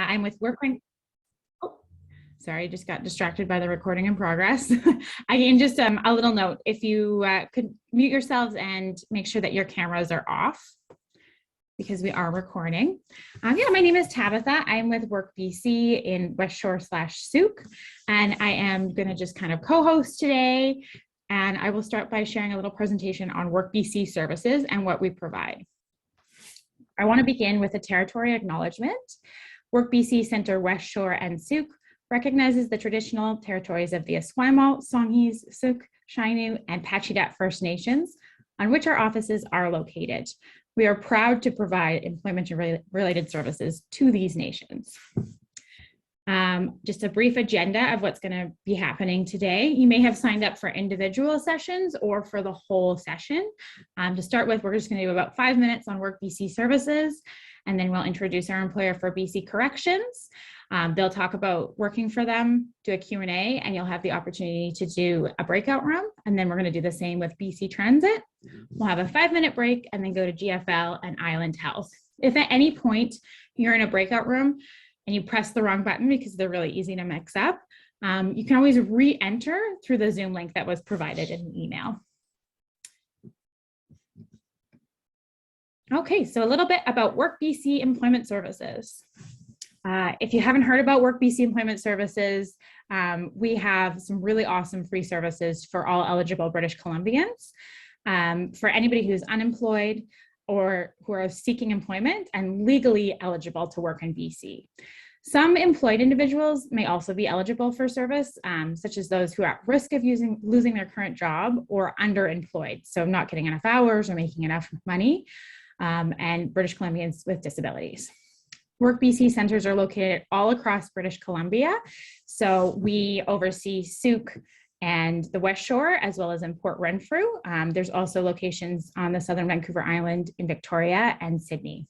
I'm with WorkBC. Oh, sorry, just got distracted by the recording in progress. Again, just a little note, if you could mute yourselves and make sure that your cameras are off because we are recording. My name is Tabitha. I'm with WorkBC in Westshore / Sooke, and I am going to just kind of co-host today. And I will start by sharing a little presentation on WorkBC services and what we provide. I want to begin with a territory acknowledgement. WorkBC Centre, Westshore, and Sooke recognizes the traditional territories of the Esquimalt, Songhees, Sooke, Shainuu, and Pacheedaht First Nations, on which our offices are located. We are proud to provide employment-related services to these nations. Just a brief agenda of what's going to be happening today. You may have signed up for individual sessions or for the whole session. To start with, we're just going to do about 5 minutes on WorkBC services, and then we'll introduce our employer for BC Corrections. They'll talk about working for them, do a Q&A, and you'll have the opportunity to do a breakout room. And then we're going to do the same with BC Transit. We'll have a 5-minute break and then go to GFL and Island Health. If at any point you're in a breakout room and you press the wrong button because they're really easy to mix up, you can always re-enter through the Zoom link that was provided in the email. Okay, so a little bit about WorkBC Employment Services. If you haven't heard about WorkBC Employment Services, we have some really awesome free services for all eligible British Columbians. For anybody who's unemployed or who are seeking employment and legally eligible to work in BC. Some employed individuals may also be eligible for service, such as those who are at risk of losing their current job or underemployed, so not getting enough hours or making enough money, and British Columbians with disabilities. WorkBC centers are located all across British Columbia. So we oversee Sooke and the Westshore, as well as in Port Renfrew. There's also locations on the Southern Vancouver Island in Victoria and Sydney.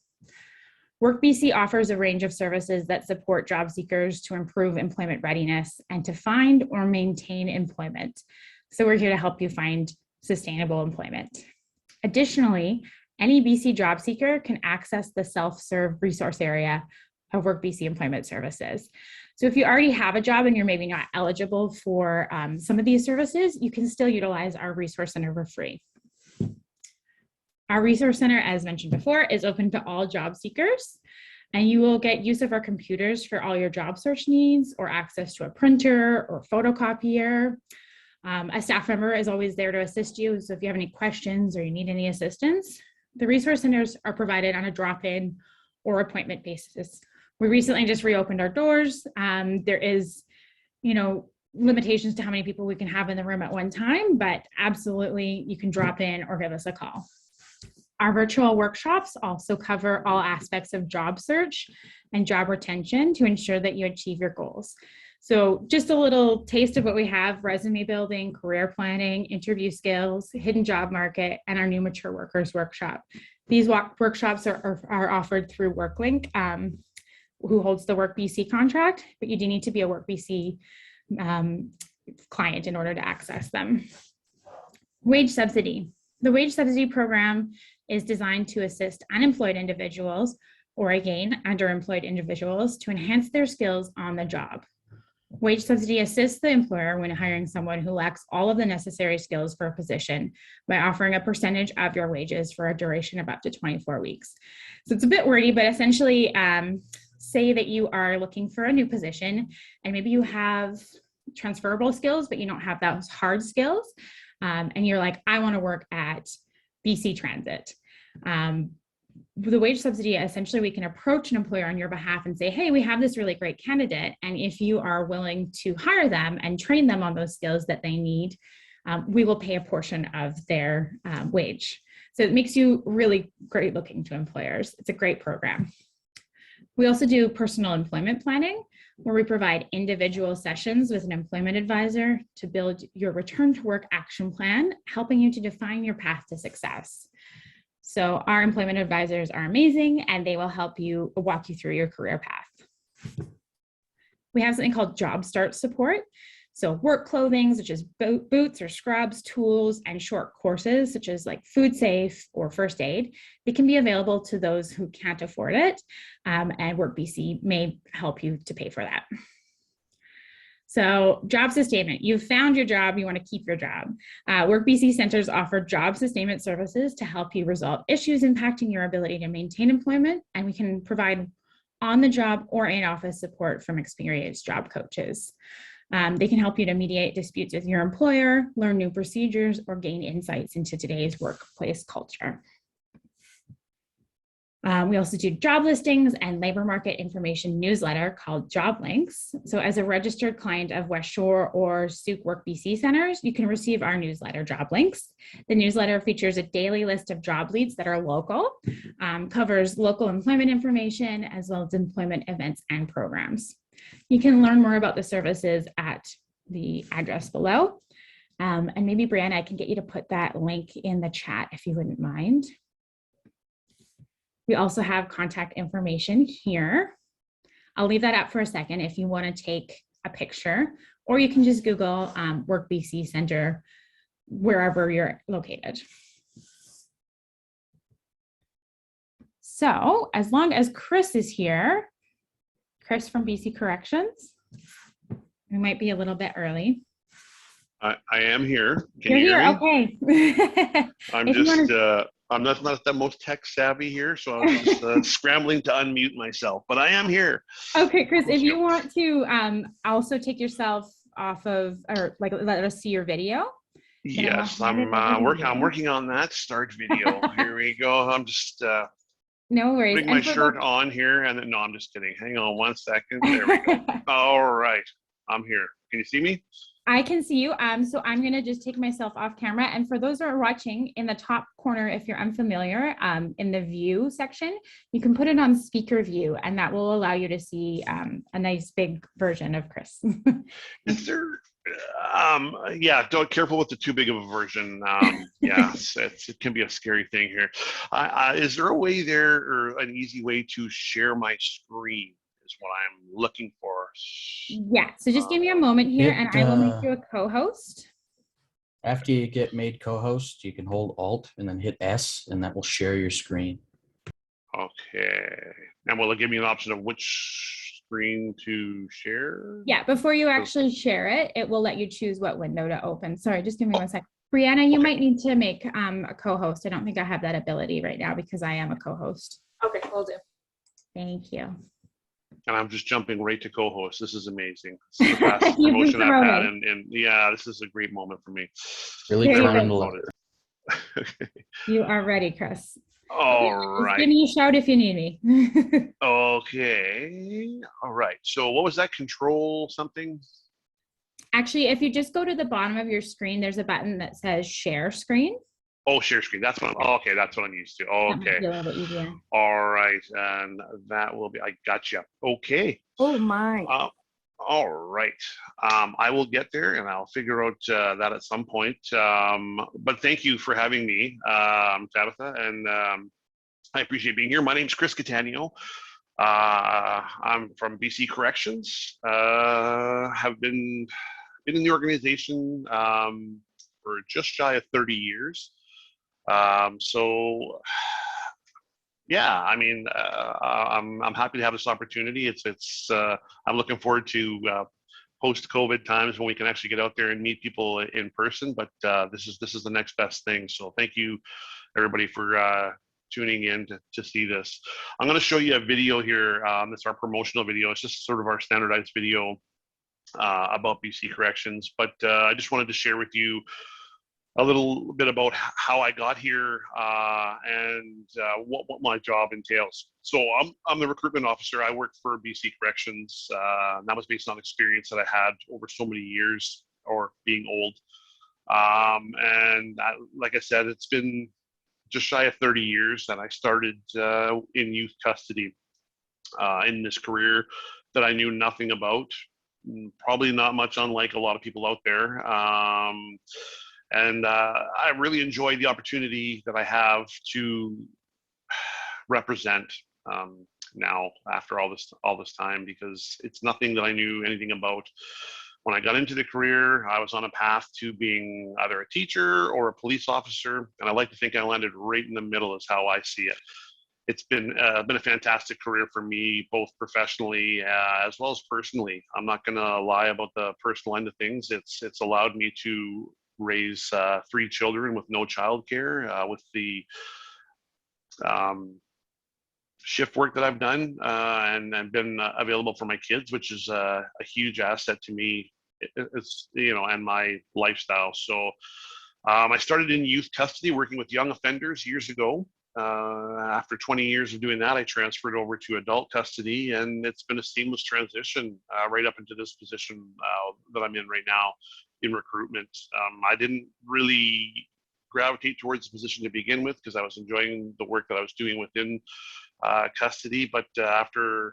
WorkBC offers a range of services that support job seekers to improve employment readiness and to find or maintain employment. So we're here to help you find sustainable employment. Additionally, any BC job seeker can access the self-serve resource area of WorkBC Employment Services. So if you already have a job and you're maybe not eligible for some of these services, you can still utilize our Resource Center for free. Our Resource Center, as mentioned before, is open to all job seekers, and you will get use of our computers for all your job search needs or access to a printer or photocopier. A staff member is always there to assist you, so if you have any questions or you need any assistance, the resource centers are provided on a drop-in or appointment basis. We recently just reopened our doors. There is, limitations to how many people we can have in the room at one time, but absolutely you can drop in or give us a call. Our virtual workshops also cover all aspects of job search and job retention to ensure that you achieve your goals. So just a little taste of what we have: resume building, career planning, interview skills, hidden job market, and our new mature workers workshop. These workshops are offered through WorkLink, who holds the WorkBC contract, but you do need to be a WorkBC client in order to access them. Wage subsidy. The wage subsidy program is designed to assist unemployed individuals, or again, underemployed individuals, to enhance their skills on the job. Wage subsidy assists the employer when hiring someone who lacks all of the necessary skills for a position by offering a percentage of your wages for a duration of up to 24 weeks. So it's a bit wordy, but essentially say that you are looking for a new position and maybe you have transferable skills, but you don't have those hard skills. And you're like, I want to work at BC Transit. The wage subsidy, essentially we can approach an employer on your behalf and say, hey, we have this really great candidate, and if you are willing to hire them and train them on those skills that they need, we will pay a portion of their wage. So it makes you really great looking to employers. It's a great program. We also do personal employment planning, where we provide individual sessions with an employment advisor to build your return to work action plan, helping you to define your path to success. So our employment advisors are amazing, and they will help you walk you through your career path. We have something called Job Start Support. So work clothing, such as boots or scrubs, tools, and short courses, such as like food safe or first aid, they can be available to those who can't afford it. And WorkBC may help you to pay for that. So job sustainment, you've found your job, you want to keep your job. WorkBC centers offer job sustainment services to help you resolve issues impacting your ability to maintain employment, and we can provide on-the-job or in-office support from experienced job coaches. They can help you to mediate disputes with your employer, learn new procedures, or gain insights into today's workplace culture. We also do job listings and labor market information newsletter called Job Links. So as a registered client of Westshore or Sooke WorkBC centers, you can receive our newsletter, Job Links. The newsletter features a daily list of job leads that are local, covers local employment information, as well as employment events and programs. You can learn more about the services at the address below. And maybe Brianna, I can get you to put that link in the chat if you wouldn't mind. We also have contact information here. I'll leave that up for a second if you want to take a picture, or you can just Google WorkBC Centre wherever you're located. So as long as Chris is here, Chris from BC Corrections, we might be a little bit early. I am here. Can You're you hear here, me? okay. I'm just, I'm not the most tech savvy here, so I'm just scrambling to unmute myself, but I am here. Okay, Chris, if you want to also take yourself off of, or like let us see your video. Yes, I'm working on that start video. Here we go. I'm just no worries. putting my shirt on here, and then, no, I'm just kidding. Hang on one second. There we go. All right, I'm here. Can you see me? I can see you. So I'm going to just take myself off camera. And for those that are watching, in the top corner, if you're unfamiliar, in the view section, you can put it on speaker view, and that will allow you to see a nice big version of Chris. Is there, yeah, don't careful with the too big of a version. Yeah, it can be a scary thing here. Is there a way there, or an easy way to share my screen? Is what I'm looking for. Yeah, so just give me a moment here and I will make you a co-host. After you get made co-host, you can hold Alt and then hit S, and that will share your screen. Okay. And will it give me an option of which screen to share? Yeah, before you actually share it, it will let you choose what window to open. Sorry, just give me 1 second. Brianna, you might need to make a co-host. I don't think I have that ability right now because I am a co-host. Okay, will do. Thank you. And I'm just jumping right to co-host. This is amazing. This is the best promotion I've had, and yeah, this is a great moment for me. Really trying to love it. You are ready, Chris. All right. Just give me a shout if you need me. Okay. All right. So what was that? Control something? Actually, if you just go to the bottom of your screen, there's a button that says share screen. Oh, share screen. That's what I'm, okay. That's what I'm used to. Okay. A little bit easier. All right. And that will be, I gotcha. Okay. Oh my. All right. I will get there and I'll figure out that at some point. But thank you for having me, Tabitha. And I appreciate being here. My name's Chris Catania. I'm from BC Corrections. Have been in the organization for just shy of 30 years. So yeah, I mean, I'm happy to have this opportunity. I'm looking forward to post-COVID times when we can actually get out there and meet people in person. But this is the next best thing. So thank you, everybody, for tuning in to see this. I'm going to show you a video here. It's our promotional video. It's just sort of our standardized video about BC Corrections. But I just wanted to share with you a little bit about how I got here and what my job entails. So I'm the recruitment officer. I work for BC Corrections. That was based on experience that I had over so many years, or being old. Like I said, it's been just shy of 30 years that I started in youth custody in this career that I knew nothing about. Probably not much unlike a lot of people out there. And I really enjoy the opportunity that I have to represent now after all this time, because it's nothing that I knew anything about When I got into the career, I was on a path to being either a teacher or a police officer, and I like to think I landed right in the middle is how I see it. It's been a fantastic career for me, both professionally as well as personally. I'm not going to lie about the personal end of things. It's allowed me to raise 3 children with no childcare, with the shift work that I've done, and been available for my kids, which is a huge asset to me. It's, and my lifestyle. So I started in youth custody working with young offenders years ago. After 20 years of doing that, I transferred over to adult custody, and it's been a seamless transition right up into this position that I'm in right now in recruitment. I didn't really gravitate towards the position to begin with because I was enjoying the work that I was doing within custody, but after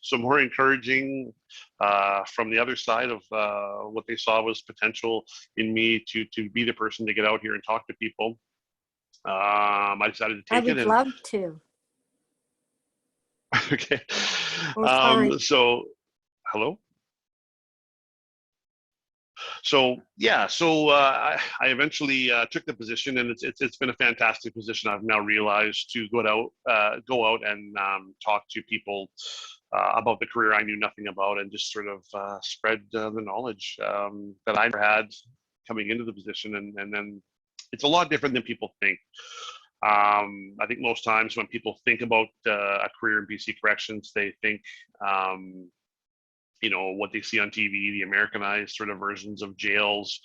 some more encouraging from the other side of what they saw was potential in me to be the person to get out here and talk to people, I decided to take it. I would love to. Okay. Oh, sorry. So, hello. So yeah, I eventually took the position, and it's been a fantastic position. I've now realized to go out and talk to people about the career I knew nothing about, and just sort of spread the knowledge that I had coming into the position, and then it's a lot different than people think. I think most times when people think about a career in BC Corrections, they think what they see on TV, the Americanized sort of versions of jails,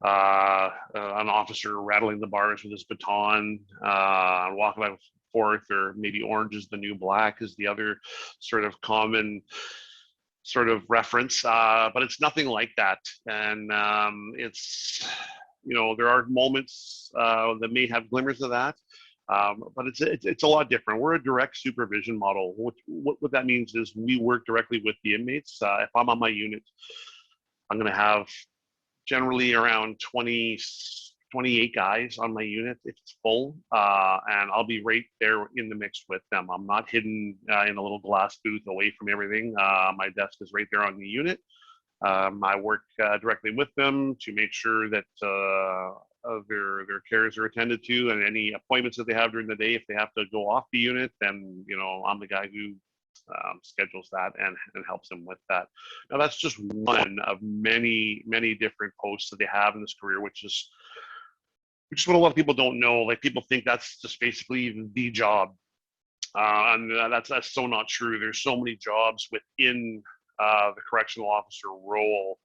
an officer rattling the bars with his baton, walking back and forth, or maybe orange is the new black is the other sort of common sort of reference, but it's nothing like that. And it's, there are moments that may have glimmers of that. But it's a lot different. We're a direct supervision model. What that means is we work directly with the inmates. If I'm on my unit, I'm going to have generally around 28 guys on my unit if it's full, and I'll be right there in the mix with them. I'm not hidden in a little glass booth away from everything. My desk is right there on the unit. I work directly with them to make sure that their cares are attended to, and any appointments that they have during the day, if they have to go off the unit, then I'm the guy who schedules that and helps them with that. Now that's just one of many different posts that they have in this career, which is what a lot of people don't know. Like, people think that's just basically the job, and that's so not true. There's so many jobs within the correctional officer role.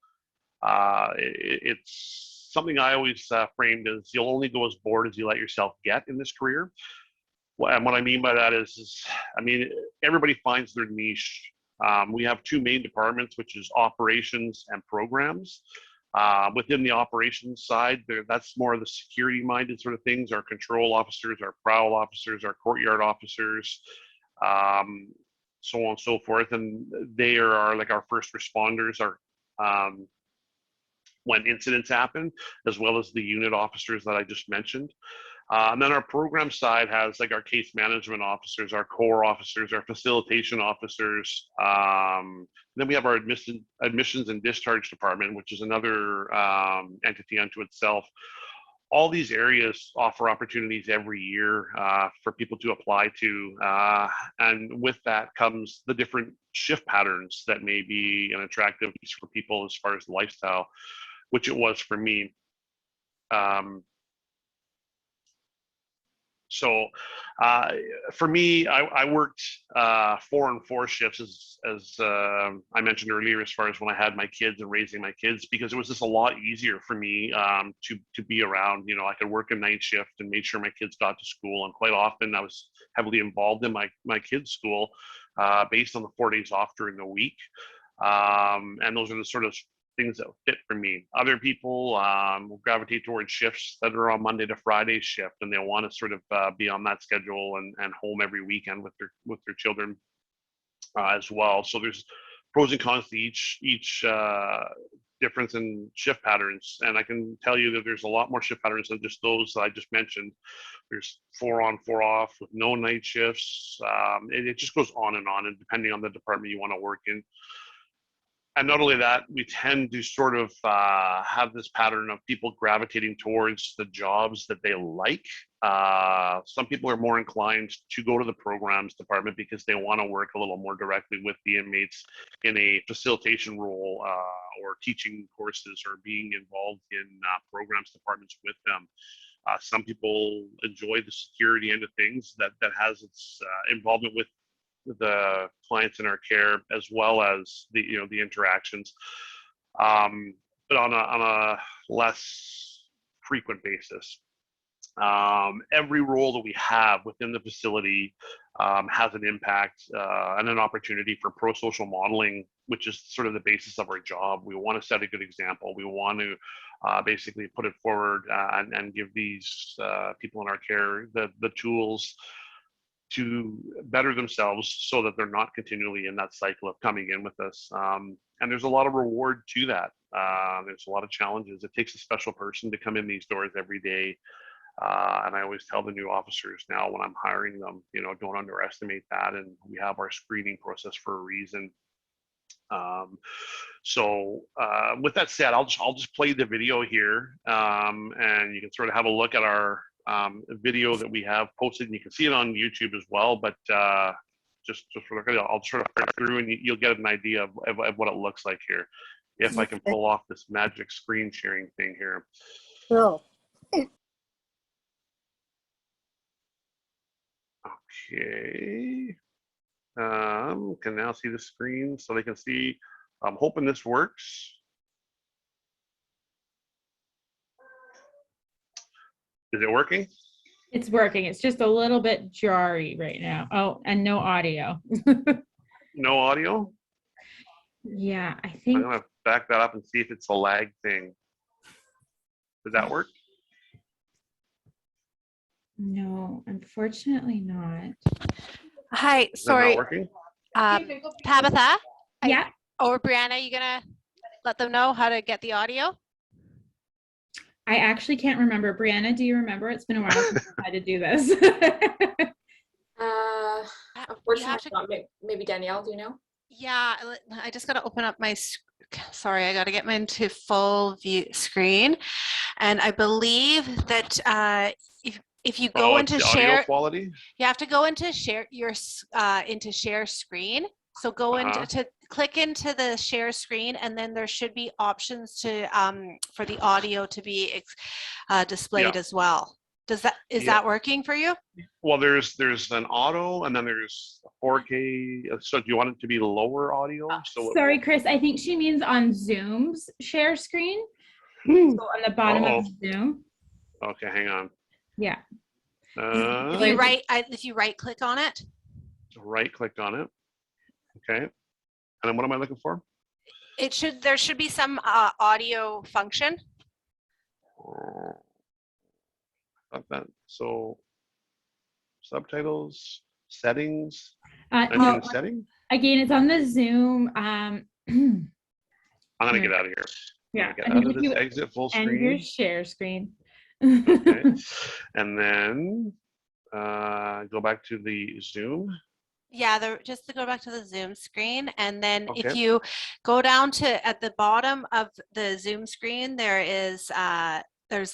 It's something I always framed as you'll only go as bored as you let yourself get in this career. And what I mean by that is everybody finds their niche. We have 2 main departments, which is operations and programs. Within the operations side, that's more of the security-minded sort of things. Our control officers, our prowl officers, our courtyard officers, so on and so forth. And they are like our first responders, when incidents happen, as well as the unit officers that I just mentioned. And then our program side has like our case management officers, our core officers, our facilitation officers. Then we have our admissions and discharge department, which is another entity unto itself. All these areas offer opportunities every year for people to apply to. And with that comes the different shift patterns that may be an attractive piece for people as far as lifestyle, which it was for me. So for me, I worked 4 and 4 shifts, as I mentioned earlier, as far as when I had my kids and raising my kids, because it was just a lot easier for me to be around. I could work a night shift and make sure my kids got to school, and quite often I was heavily involved in my kids' school based on the 4 days off during the week. And those are the sort of things that fit for me. Other people will gravitate towards shifts that are on Monday to Friday shift, and they want to sort of be on that schedule and home every weekend with their children as well. So there's pros and cons to each difference in shift patterns, and I can tell you that there's a lot more shift patterns than just those that I just mentioned. There's 4 on, 4 off with no night shifts. It just goes on, and depending on the department you want to work in. And not only that, we tend to sort of have this pattern of people gravitating towards the jobs that they like. Some people are more inclined to go to the programs department because they want to work a little more directly with the inmates in a facilitation role or teaching courses or being involved in programs departments with them. Some people enjoy the security end of things that has its involvement with the clients in our care, as well as the interactions, but on a less frequent basis. Every role that we have within the facility has an impact and an opportunity for pro-social modeling, which is sort of the basis of our job. We want to set a good example. We want to basically put it forward and give these people in our care the tools to better themselves so that they're not continually in that cycle of coming in with us. And there's a lot of reward to that. There's a lot of challenges. It takes a special person to come in these doors every day. And I always tell the new officers now when I'm hiring them, don't underestimate that. And we have our screening process for a reason. So with that said, I'll just play the video here, and you can sort of have a look at our video that we have posted, and you can see it on YouTube as well. But just for I'll sort of go through, and you'll get an idea of what it looks like here. If I can pull off this magic screen sharing thing here. Oh. Okay. Can now see the screen so they can see. I'm hoping this works. Is it working? It's working. It's just a little bit jarry right now. Oh, and no audio. No audio? Yeah, I I'm think. going to back that up and see if it's a lag thing. Does that work? No, unfortunately not. Hi, Is sorry, that not working? Tabitha Yeah, or Brianna, you gonna let them know how to get the audio? I actually can't remember. Brianna, do you remember? It's been a while since I had to do this. Unfortunately, not. Maybe Danielle, do you know? Yeah, I just gotta open up my, sorry, I gotta get mine to full view screen. And I believe that if you go into share, quality? you have to go into share into share screen. So go into click into the share screen, and then there should be options to for the audio to be displayed as well. Is that working for you? Well, there's an auto, and then there's 4K. So do you want it to be lower audio? Sorry, Chris. I think she means on Zoom's share screen. So on the bottom of Zoom. Okay, hang on. Yeah. If you right click on it. Right click on it. Okay. And then what am I looking for? There should be some audio function. So subtitles, settings, No, setting. again, it's on the Zoom. I'm gonna get out of here. Yeah. Get out of this exit full screen. And your share screen. Okay. And then go back to the Zoom. Yeah, just to go back to the Zoom screen, and then if you go down to at the bottom of the Zoom screen, there's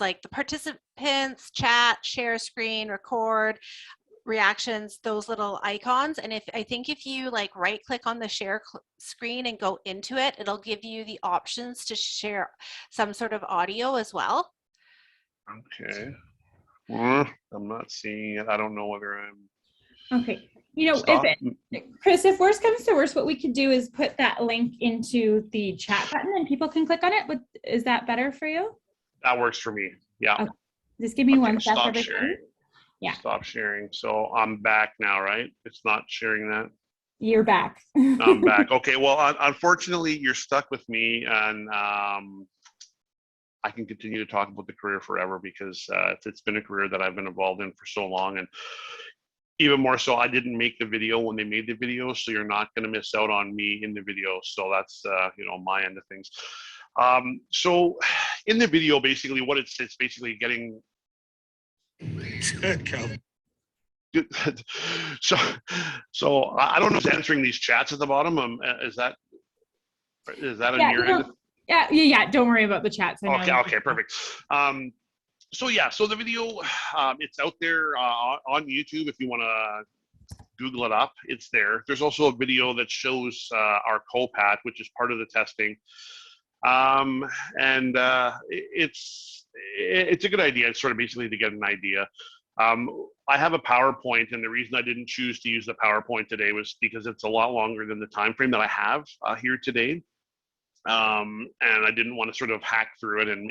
like the participants, chat, share screen, record, reactions, those little icons. And I think if you like right click on the share screen and go into it, it'll give you the options to share some sort of audio as well. Okay. I'm not seeing it. I don't know whether I'm. Okay. Chris, if worst comes to worst, what we could do is put that link into the chat button and people can click on it. Is that better for you? That works for me. Yeah. Okay. Just give me one Stop second. sharing. Yeah. Stop sharing. So I'm back now, right? It's not sharing that. You're back. I'm back. Okay. Well, unfortunately, you're stuck with me, and I can continue to talk about the career forever because it's been a career that I've been involved in for so long. And even more so, I didn't make the video when they made the video, so you're not going to miss out on me in the video. So that's my end of things. So in the video, basically what it's basically getting. So I don't know if it's answering these chats at the bottom. Is that Is that on Yeah, your end? yeah. Don't worry about the chats. I know. Okay, perfect. So the video, it's out there on YouTube if you want to Google it up. It's there. There's also a video that shows our COPAT, which is part of the testing. And it's a good idea. It's sort of basically to get an idea. I have a PowerPoint, and the reason I didn't choose to use the PowerPoint today was because it's a lot longer than the time frame that I have here today. And I didn't want to sort of hack through it and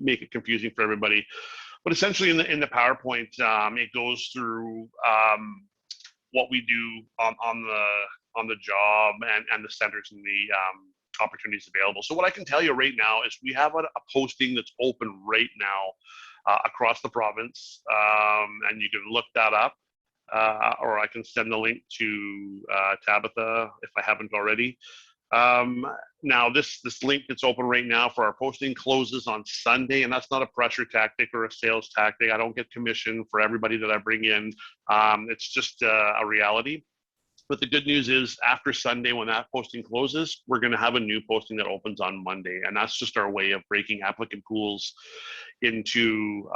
make it confusing for everybody. But essentially, in the PowerPoint, it goes through what we do on the job and the centers and the opportunities available. So what I can tell you right now is we have a posting that's open right now across the province, and you can look that up, or I can send the link to Tabitha if I haven't already. Now this link that's open right now for our posting closes on Sunday, and that's not a pressure tactic or a sales tactic. I don't get commission for everybody that I bring in. It's just a reality. But the good news is after Sunday, when that posting closes, we're going to have a new posting that opens on Monday. And that's just our way of breaking applicant pools into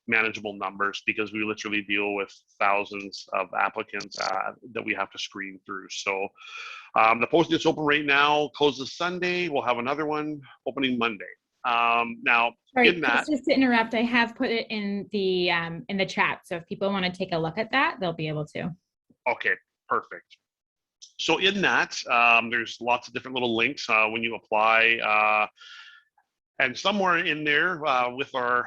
manageable numbers, because we literally deal with thousands of applicants that we have to screen through. So the posting that's open right now closes Sunday. We'll have another one opening Monday. Now, Sorry, in that, just to interrupt, I have put it in the chat. So if people want to take a look at that, they'll be able to. Okay, perfect. So in that, there's lots of different little links when you apply. And somewhere in there with our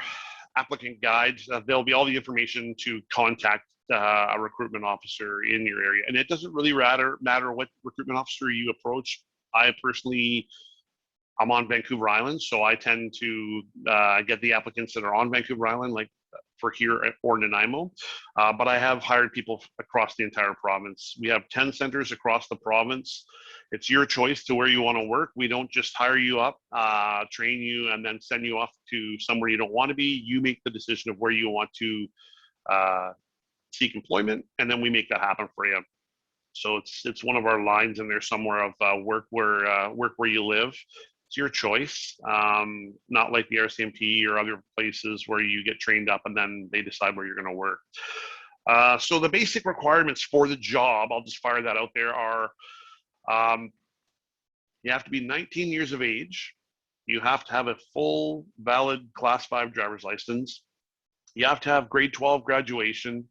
applicant guides, there'll be all the information to contact a recruitment officer in your area. And it doesn't really matter what recruitment officer you approach. I'm on Vancouver Island, so I tend to get the applicants that are on Vancouver Island, like for here or Nanaimo. But I have hired people across the entire province. We have 10 centers across the province. It's your choice to where you want to work. We don't just hire you up, train you, and then send you off to somewhere you don't want to be. You make the decision of where you want to seek employment, and then we make that happen for you. So it's one of our lines in there somewhere of work where you live. It's your choice, not like the RCMP or other places where you get trained up and then they decide where you're going to work. So the basic requirements for the job, I'll just fire that out there, are you have to be 19 years of age. You have to have a full valid Class 5 driver's license. You have to have grade 12 graduation.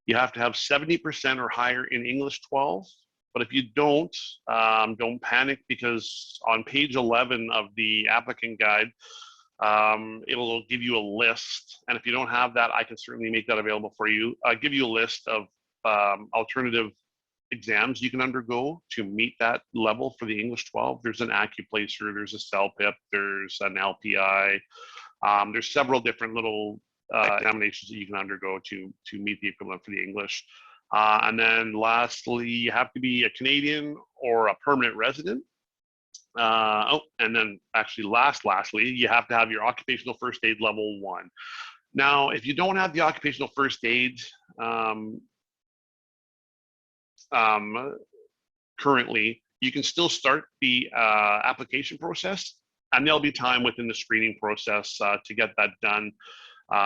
You have to have 70% or higher in English 12. But if you don't panic, because on page 11 of the applicant guide, it'll give you a list. And if you don't have that, I can certainly make that available for you. I'll give you a list of alternative exams you can undergo to meet that level for the English 12. There's an AccuPlacer, there's a CELPIP, there's an LPI. There's several different little examinations that you can undergo to meet the equivalent for the English. And then lastly, you have to be a Canadian or a permanent resident. And then actually lastly, you have to have your occupational first aid level 1. Now, if you don't have the occupational first aid currently, you can still start the application process, and there'll be time within the screening process to get that done.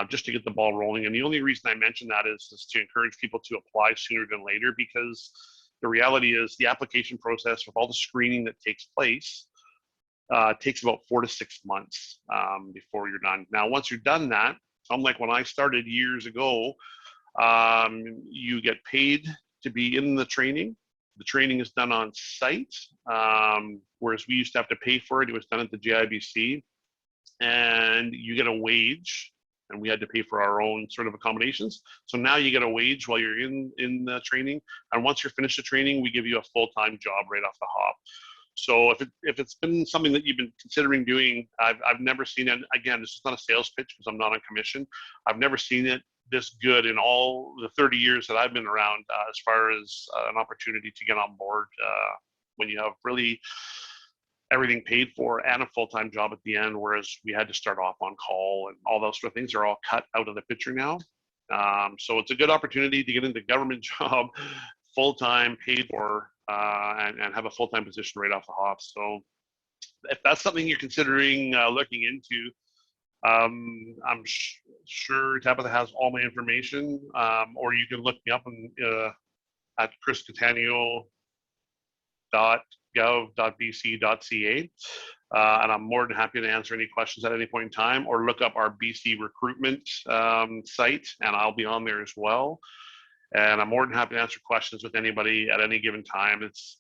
Just to get the ball rolling. And the only reason I mention that is to encourage people to apply sooner than later, because the reality is the application process with all the screening that takes place takes about 4 to 6 months before you're done. Now, once you're done that, unlike when I started years ago, you get paid to be in the training. The training is done on site, whereas we used to have to pay for it. It was done at the GIBC, and you get a wage. And we had to pay for our own sort of accommodations. So now you get a wage while you're in the training. And once you're finished the training, we give you a full-time job right off the hop. So if it's been something that you've been considering doing, I've never seen it. Again, this is not a sales pitch because I'm not on commission. I've never seen it this good in all the 30 years that I've been around as far as an opportunity to get on board when you have really everything paid for and a full-time job at the end, whereas we had to start off on call and all those sort of things are all cut out of the picture now. So it's a good opportunity to get into a government job, full-time, paid for, and have a full-time position right off the hop. So if that's something you're considering looking into, I'm sure Tabitha has all my information, or you can look me up at chriscattaneo.gov.bc.ca. And I'm more than happy to answer any questions at any point in time, or look up our BC recruitment site, and I'll be on there as well. And I'm more than happy to answer questions with anybody at any given time. It's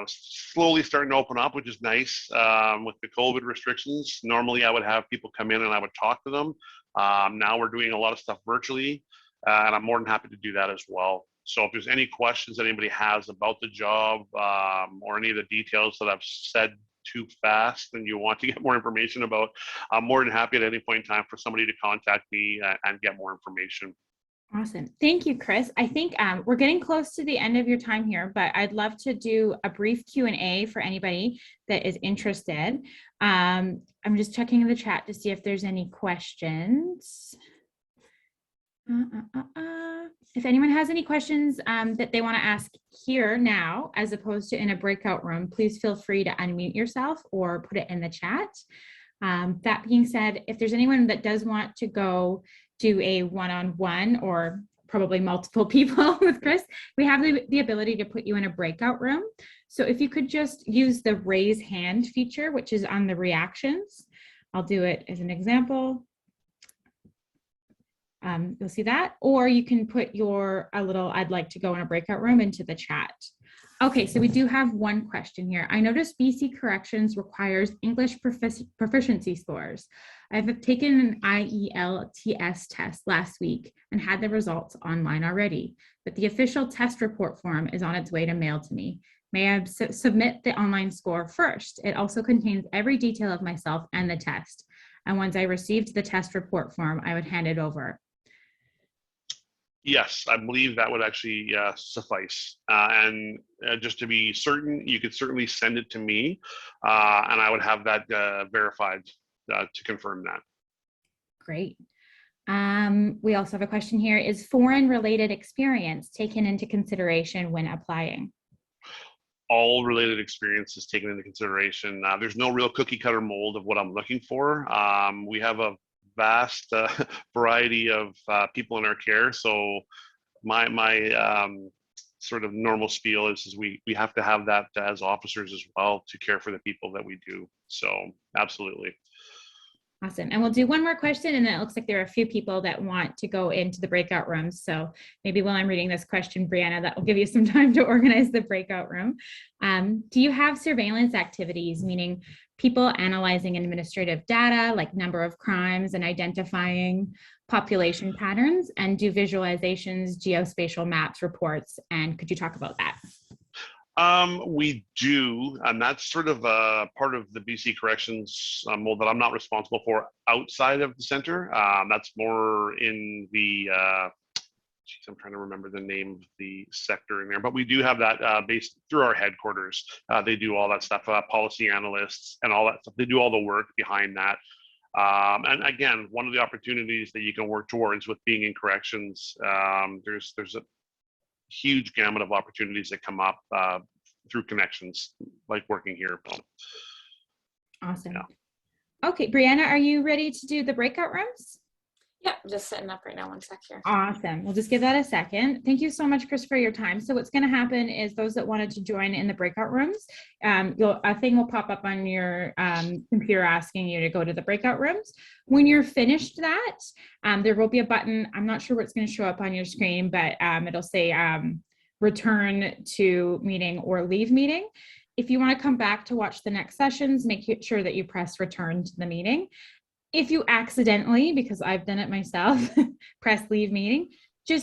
slowly starting to open up, which is nice. With the COVID restrictions, normally I would have people come in and I would talk to them. Now we're doing a lot of stuff virtually, and I'm more than happy to do that as well. So if there's any questions that anybody has about the job, or any of the details that I've said too fast and you want to get more information about, I'm more than happy at any point in time for somebody to contact me and get more information. Awesome. Thank you, Chris. I think we're getting close to the end of your time here, but I'd love to do a brief Q&A for anybody that is interested. I'm just checking in the chat to see if there's any questions. If anyone has any questions that they want to ask here now, as opposed to in a breakout room, please feel free to unmute yourself or put it in the chat. That being said, if there's anyone that does want to go do a one-on-one, or probably multiple people with Chris, we have the ability to put you in a breakout room. So if you could just use the raise hand feature, which is on the reactions, I'll do it as an example. You'll see that, or you can put a little "I'd like to go in a breakout room" into the chat. Okay, so we do have one question here. I noticed BC Corrections requires English proficiency scores. I've taken an IELTS test last week and had the results online already, but the official test report form is on its way to mail to me. May I submit the online score first? It also contains every detail of myself and the test. And once I received the test report form, I would hand it over. Yes, I believe that would actually suffice. And just to be certain, you could certainly send it to me, and I would have that verified to confirm that. Great. We also have a question here. Is foreign-related experience taken into consideration when applying? All related experience is taken into consideration. There's no real cookie cutter mold of what I'm looking for. We have a vast variety of people in our care. So my sort of normal spiel is we have to have that as officers as well to care for the people that we do. So absolutely. Awesome. And we'll do one more question, and then it looks like there are a few people that want to go into the breakout rooms. So maybe while I'm reading this question, Brianna, that will give you some time to organize the breakout room. Do you have surveillance activities, meaning people analyzing administrative data like number of crimes and identifying population patterns, and do visualizations, geospatial maps, reports, and could you talk about that? We do, and that's sort of part of the BC Corrections mold that I'm not responsible for outside of the center. That's more in the, I'm trying to remember the name of the sector in there, but we do have that based through our headquarters. They do all that stuff, policy analysts and all that stuff. They do all the work behind that. And again, one of the opportunities that you can work towards with being in corrections, there's a huge gamut of opportunities that come up through connections, like working here. Awesome. Yeah. Okay, Brianna, are you ready to do the breakout rooms? Yeah, I'm just setting up right now. One sec here. Awesome. We'll just give that a second. Thank you so much, Chris, for your time. So what's going to happen is those that wanted to join in the breakout rooms, a thing will pop up on your computer asking you to go to the breakout rooms. When you're finished that, there will be a button. I'm not sure what's going to show up on your screen, but it'll say return to meeting or leave meeting. If you want to come back to watch the next sessions, make sure that you press return to the meeting. If you accidentally, because I've done it myself, press leave meeting,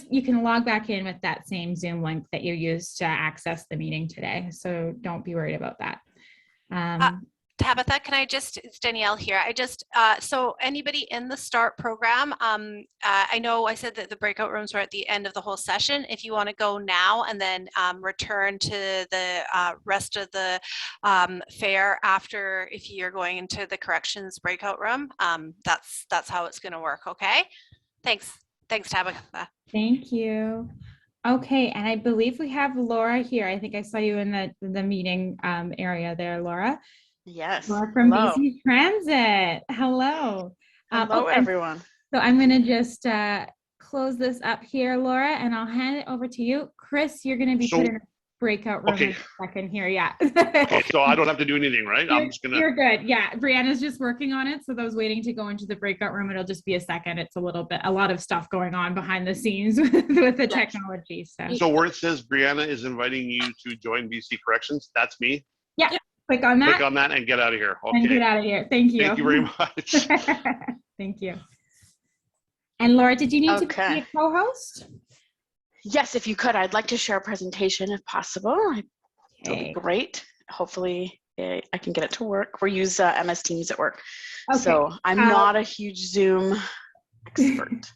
you can log back in with that same Zoom link that you used to access the meeting today. So don't be worried about that. Tabitha, it's Danielle here. So anybody in the START program, I know I said that the breakout rooms are at the end of the whole session. If you want to go now and then return to the rest of the fair after, if you're going into the corrections breakout room, that's how it's going to work. Okay. Thanks, Tabitha. Thank you. Okay, and I believe we have Laura here. I think I saw you in the meeting area there, Laura. Yes. Laura from Hello. BC Transit. Hello. Hello, everyone. So I'm going to just close this up here, Laura, and I'll hand it over to you. Chris, you're going to be put in a breakout room in a second here. Yeah. Okay, so I don't have to do anything, right? I'm just going to. You're good. Yeah. Brianna's just working on it. So those waiting to go into the breakout room, it'll just be a second. It's a lot of stuff going on behind the scenes with the technology. So where it says Brianna is inviting you to join BC Corrections, that's me? Yeah. Click on that. Click on that and get out of here. Okay. And get out of here. Thank you. Thank you very much. Thank you. And Laura, did you need to be a co-host? Yes, if you could, I'd like to share a presentation if possible. It'll be great. Hopefully I can get it to work. We use MS Teams at work. Okay. So I'm not a huge Zoom expert.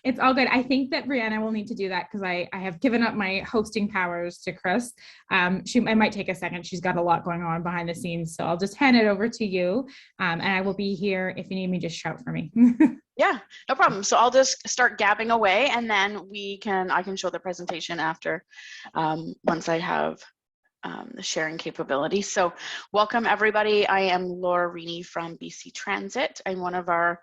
It's all good. I think that Brianna will need to do that because I have given up my hosting powers to Chris. I might take a second. She's got a lot going on behind the scenes. So I'll just hand it over to you. And I will be here. If you need me, just shout for me. Yeah, no problem. So I'll just start gabbing away and then I can show the presentation after once I have the sharing capability. So welcome everybody. I am Laura Rini from BC Transit. I'm one of our,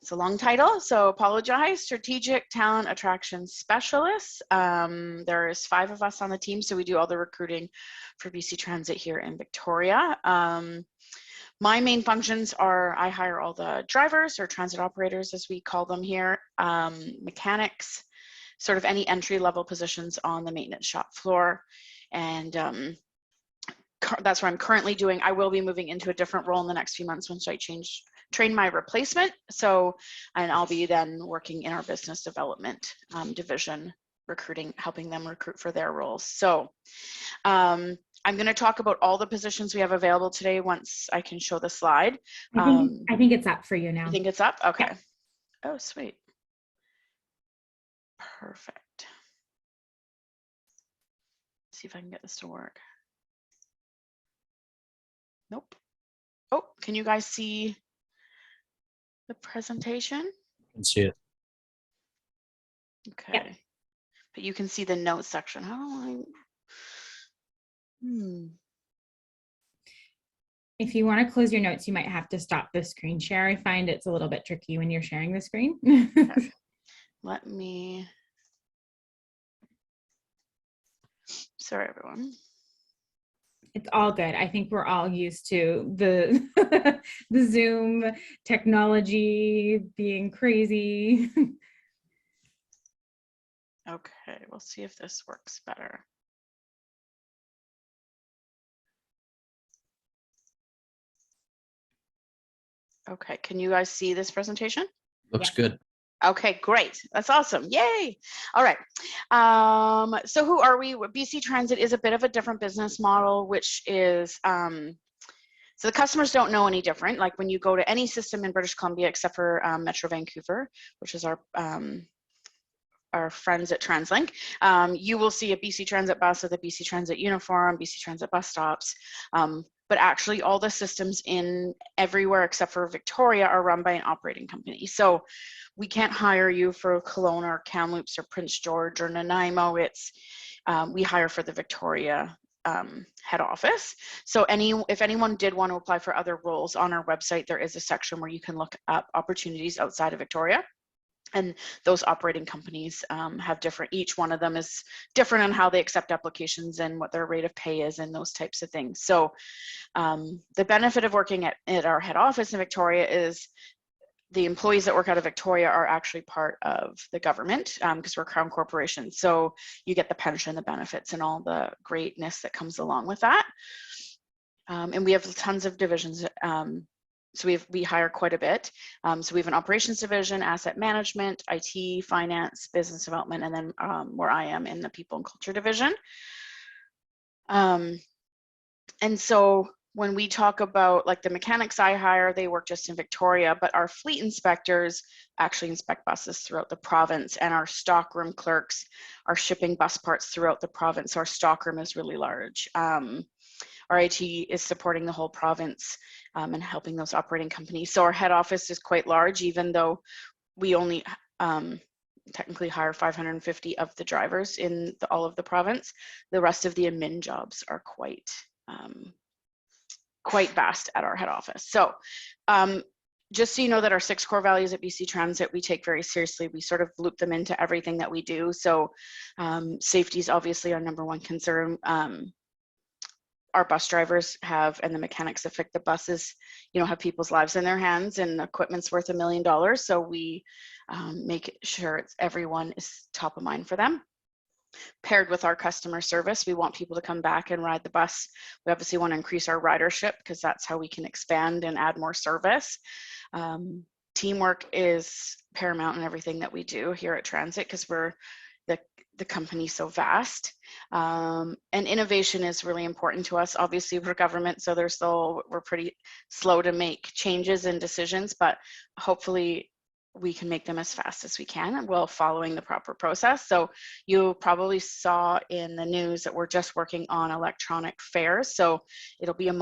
it's a long title, so apologize, Strategic Talent Attraction Specialists. There's 5 of us on the team, so we do all the recruiting for BC Transit here in Victoria. My main functions are I hire all the drivers or transit operators, as we call them here, mechanics, sort of any entry-level positions on the maintenance shop floor. And that's what I'm currently doing. I will be moving into a different role in the next few months once I train my replacement. So, and I'll be then working in our business development division, recruiting, helping them recruit for their roles. So I'm going to talk about all the positions we have available today once I can show the slide. I think it's up for you now. You think it's up? Okay. Yeah. Oh, sweet. Perfect. See if I can get this to work. Nope. Oh, can you guys see the presentation? I can see it. Okay. Yeah. But you can see the notes section. How do If you want to close your notes, you might have to stop the screen share. I find it's a little bit tricky when you're sharing the screen. Okay. Let me. Sorry, everyone. It's all good. I think we're all used to the the Zoom technology being crazy. Okay, we'll see if this works better. Okay, can you guys see this presentation? Looks good. Okay, great. That's awesome. Yay. All right. So who are we? BC Transit is a bit of a different business model, which is, so the customers don't know any different. Like when you go to any system in British Columbia, except for Metro Vancouver, which is our friends at TransLink, you will see a BC Transit bus with a BC Transit uniform, BC Transit bus stops. But actually all the systems in everywhere except for Victoria are run by an operating company. So we can't hire you for Kelowna or Kamloops or Prince George or Nanaimo. It's, we hire for the Victoria head office. So if anyone did want to apply for other roles on our website, there is a section where you can look up opportunities outside of Victoria. And those operating companies have different, each one of them is different on how they accept applications and what their rate of pay is and those types of things. So the benefit of working at our head office in Victoria is the employees that work out of Victoria are actually part of the government because we're a Crown Corporation. So you get the pension, the benefits, and all the greatness that comes along with that. And we have tons of divisions. So we hire quite a bit. So we have an operations division, asset management, IT, finance, business development, and then where I am in the people and culture division. And so when we talk about like the mechanics I hire, they work just in Victoria, but our fleet inspectors actually inspect buses throughout the province, and our stockroom clerks are shipping bus parts throughout the province. So our stockroom is really large. Our IT is supporting the whole province and helping those operating companies. So our head office is quite large, even though we only, technically hire 550 of the drivers in all of the province. The rest of the admin jobs are quite vast at our head office. So just so you know that our 6 core values at BC Transit, we take very seriously. We sort of loop them into everything that we do. So safety is obviously our #1 concern. Our bus drivers have, and the mechanics that fix the buses, have people's lives in their hands, and equipment's worth $1 million. So we make sure everyone is top of mind for them. Paired with our customer service, we want people to come back and ride the bus. We obviously want to increase our ridership because that's how we can expand and add more service. Teamwork is paramount in everything that we do here at Transit because we're the company's so vast, and innovation is really important to us. Obviously, we're government, so we're pretty slow to make changes and decisions, but hopefully we can make them as fast as we can while following the proper process. So you probably saw in the news that we're just working on electronic fares. So it'll be a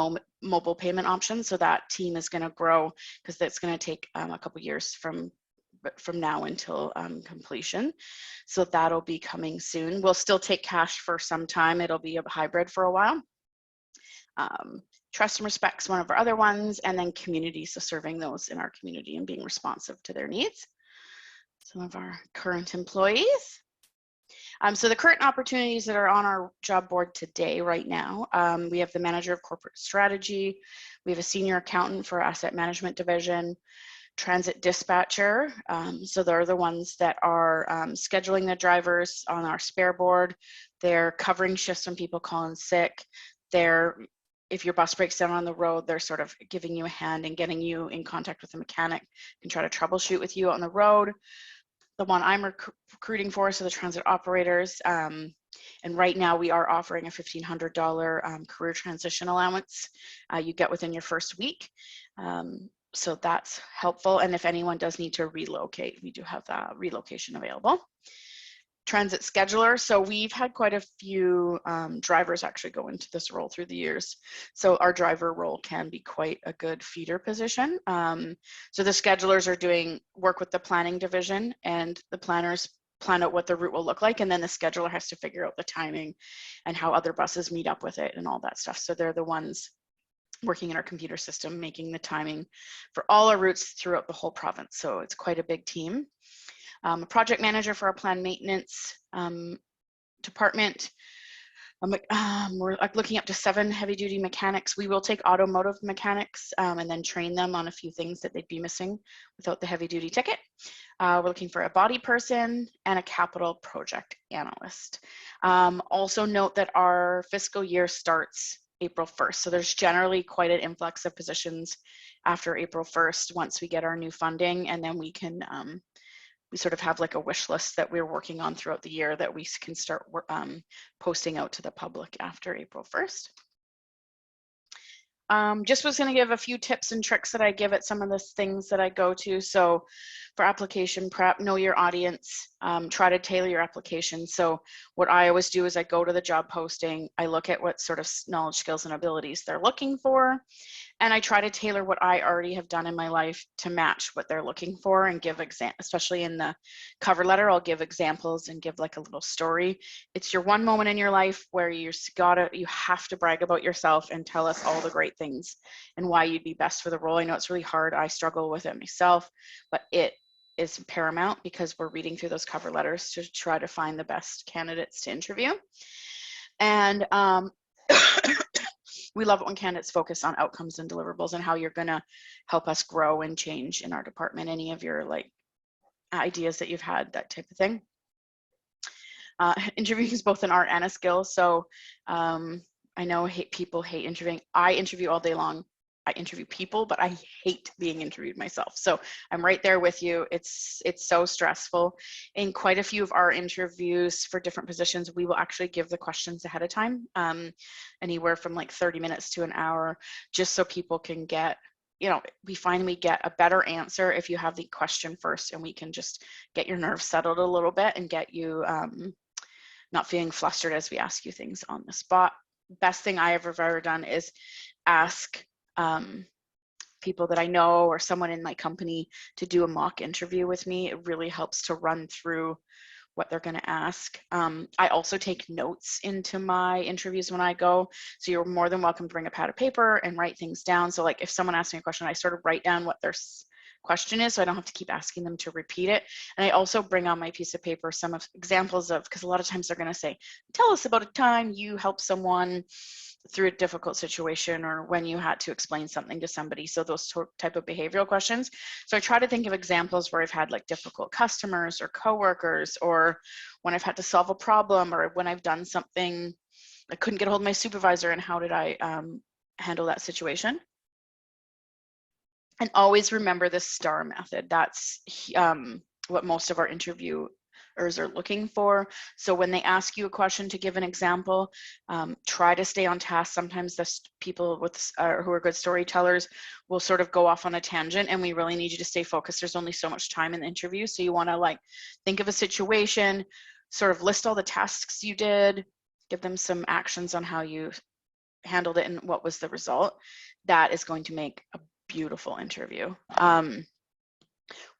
mobile payment option. So that team is going to grow because that's going to take a couple years from now until completion. So that'll be coming soon. We'll still take cash for some time. It'll be a hybrid for a while. Trust and respect's one of our other ones, and then community, so serving those in our community and being responsive to their needs. Some of our current employees. So the current opportunities that are on our job board today, right now, we have the manager of corporate strategy. We have a senior accountant for asset management division, transit dispatcher. So they're the ones that are scheduling the drivers on our spare board. They're covering shifts when people call in sick. If your bus breaks down on the road, they're sort of giving you a hand and getting you in contact with a mechanic and try to troubleshoot with you on the road. The one I'm recruiting for, so the transit operators. And right now we are offering a $1,500 career transition allowance you get within your first week. So that's helpful. And if anyone does need to relocate, we do have that relocation available. Transit scheduler. So we've had quite a few drivers actually go into this role through the years. So our driver role can be quite a good feeder position. So the schedulers are doing work with the planning division, and the planners plan out what the route will look like. And then the scheduler has to figure out the timing and how other buses meet up with it and all that stuff. So they're the ones working in our computer system, making the timing for all our routes throughout the whole province. So it's quite a big team. A project manager for our planned maintenance department. We're looking up to 7 heavy duty mechanics. We will take automotive mechanics and then train them on a few things that they'd be missing without the heavy duty ticket. We're looking for a body person and a capital project analyst. Also note that our fiscal year starts April 1st. So there's generally quite an influx of positions after April 1st once we get our new funding, and then we can we sort of have like a wish list that we're working on throughout the year that we can start posting out to the public after April 1st. Just was going to give a few tips and tricks that I give at some of the things that I go to. So for application prep, know your audience, try to tailor your application. So what I always do is I go to the job posting, I look at what sort of knowledge, skills, and abilities they're looking for, and I try to tailor what I already have done in my life to match what they're looking for and give especially in the cover letter, I'll give examples and give like a little story. It's your one moment in your life where you have to brag about yourself and tell us all the great things and why you'd be best for the role. I know it's really hard. I struggle with it myself, but it is paramount because we're reading through those cover letters to try to find the best candidates to interview. And we love it when candidates focus on outcomes and deliverables and how you're going to help us grow and change in our department. Any of your like ideas that you've had, that type of thing. Interviewing is both an art and a skill. So I know people hate interviewing. I interview all day long. I interview people, but I hate being interviewed myself. So I'm right there with you. It's so stressful. In quite a few of our interviews for different positions, we will actually give the questions ahead of time, anywhere from like 30 minutes to an hour, just so people can get, we find we get a better answer if you have the question first, and we can just get your nerves settled a little bit and get you not feeling flustered as we ask you things on the spot. Best thing I have ever done is ask people that I know or someone in my company to do a mock interview with me. It really helps to run through what they're going to ask. I also take notes into my interviews when I go. So you're more than welcome to bring a pad of paper and write things down. So like if someone asks me a question, I sort of write down what their question is, so I don't have to keep asking them to repeat it. And I also bring on my piece of paper some of examples of, because a lot of times they're going to say, tell us about a time you helped someone through a difficult situation, or when you had to explain something to somebody. So those type of behavioral questions. So I try to think of examples where I've had like difficult customers or coworkers, or when I've had to solve a problem, or when I've done something, I couldn't get a hold of my supervisor, and how did I handle that situation. And always remember the STAR method. That's what most of our interviewers are looking for. So when they ask you a question, to give an example, try to stay on task. Sometimes the people with who are good storytellers will sort of go off on a tangent, and we really need you to stay focused. There's only so much time in the interview. So you want to like think of a situation, sort of list all the tasks you did, give them some actions on how you handled it and what was the result. That is going to make a beautiful interview.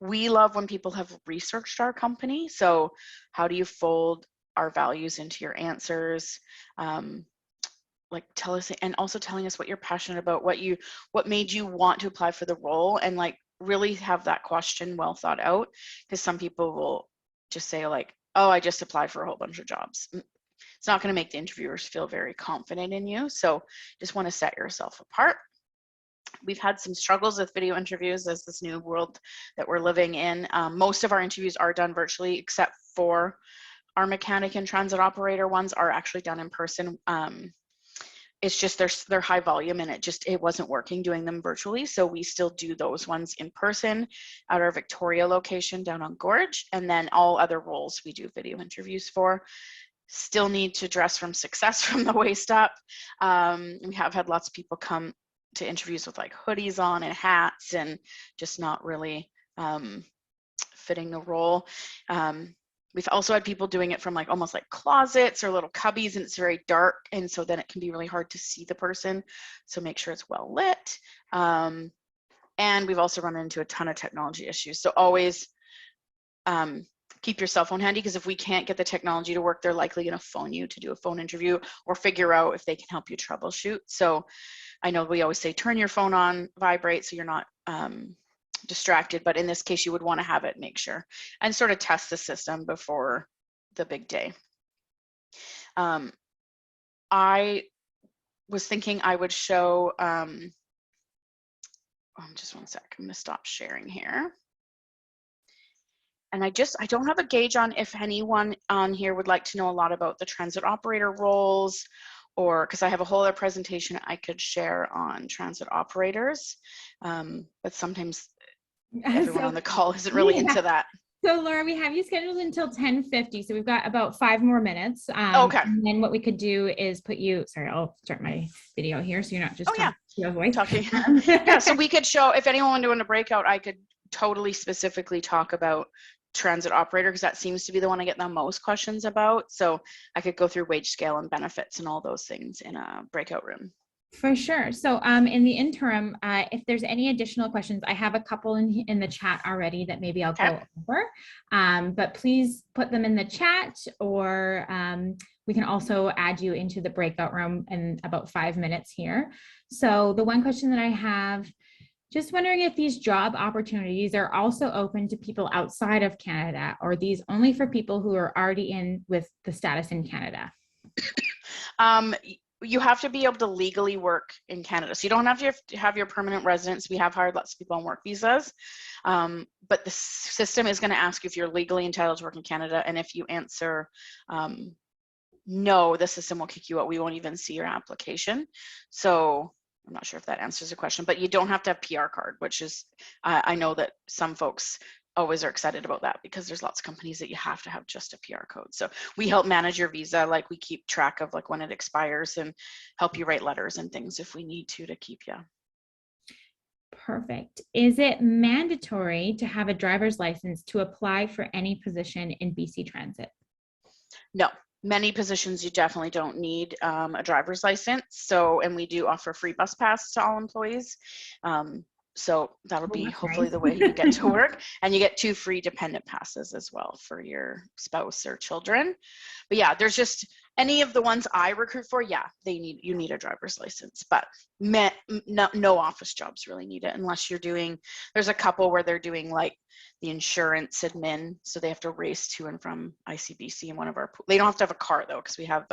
We love when people have researched our company. So how do you fold our values into your answers? Like tell us, and also telling us what you're passionate about, what made you want to apply for the role, and like really have that question well thought out, because some people will just say like, oh, I just applied for a whole bunch of jobs. It's not going to make the interviewers feel very confident in you. So just want to set yourself apart. We've had some struggles with video interviews as this new world that we're living in. Most of our interviews are done virtually, except for our mechanic and transit operator ones are actually done in person. It's just they're high volume, and it wasn't working doing them virtually. So we still do those ones in person at our Victoria location down on Gorge, and then all other roles we do video interviews for. Still need to dress from success from the waist up. We have had lots of people come to interviews with like hoodies on and hats, and just not really fitting the role. We've also had people doing it from like almost like closets or little cubbies, and it's very dark, and so then it can be really hard to see the person. So make sure it's well lit. And we've also run into a ton of technology issues. So always keep your cell phone handy, because if we can't get the technology to work, they're likely going to phone you to do a phone interview or figure out if they can help you troubleshoot. So I know we always say turn your phone on vibrate so you're not distracted, but in this case you would want to have it, make sure, and sort of test the system before the big day. I was thinking I would show, just one sec, I'm going to stop sharing here. And I don't have a gauge on if anyone on here would like to know a lot about the transit operator roles, or because I have a whole other presentation I could share on transit operators, but sometimes everyone on the call isn't really into that. So Laura, we have you scheduled until 10:50, so we've got about 5 more minutes. Okay. And then what we could do is put you, sorry, I'll start my video here so you're not just talking to your voice. Yeah, so we could show, if anyone doing a breakout, I could totally specifically talk about transit operator, because that seems to be the one I get the most questions about. So I could go through wage scale and benefits and all those things in a breakout room. For sure. So in the interim, if there's any additional questions, I have a couple in the chat already that maybe I'll go over, but please put them in the chat, or we can also add you into the breakout room in about 5 minutes here. So the one question that I have, just wondering if these job opportunities are also open to people outside of Canada, or are these only for people who are already in with the status in Canada? You have to be able to legally work in Canada. So you don't have to have your permanent residence. We have hired lots of people on work visas, but the system is going to ask you if you're legally entitled to work in Canada. And if you answer no, the system will kick you out. We won't even see your application. So I'm not sure if that answers the question, but you don't have to have PR card, which is, I know that some folks always are excited about that, because there's lots of companies that you have to have just a PR code. So we help manage your visa. Like we keep track of like when it expires and help you write letters and things if we need to keep you. Perfect. Is it mandatory to have a driver's license to apply for any position in BC Transit? No. Many positions you definitely don't need a driver's license. So, and we do offer free bus pass to all employees. So that'll Oh, be that's hopefully nice. the way you get to work. And you get 2 free dependent passes as well for your spouse or children. But yeah, there's just any of the ones I recruit for, yeah, you need a driver's license, but no office jobs really need it unless you're doing, there's a couple where they're doing like the insurance admin. So they have to race to and from ICBC in one of our, they don't have to have a car though, because we have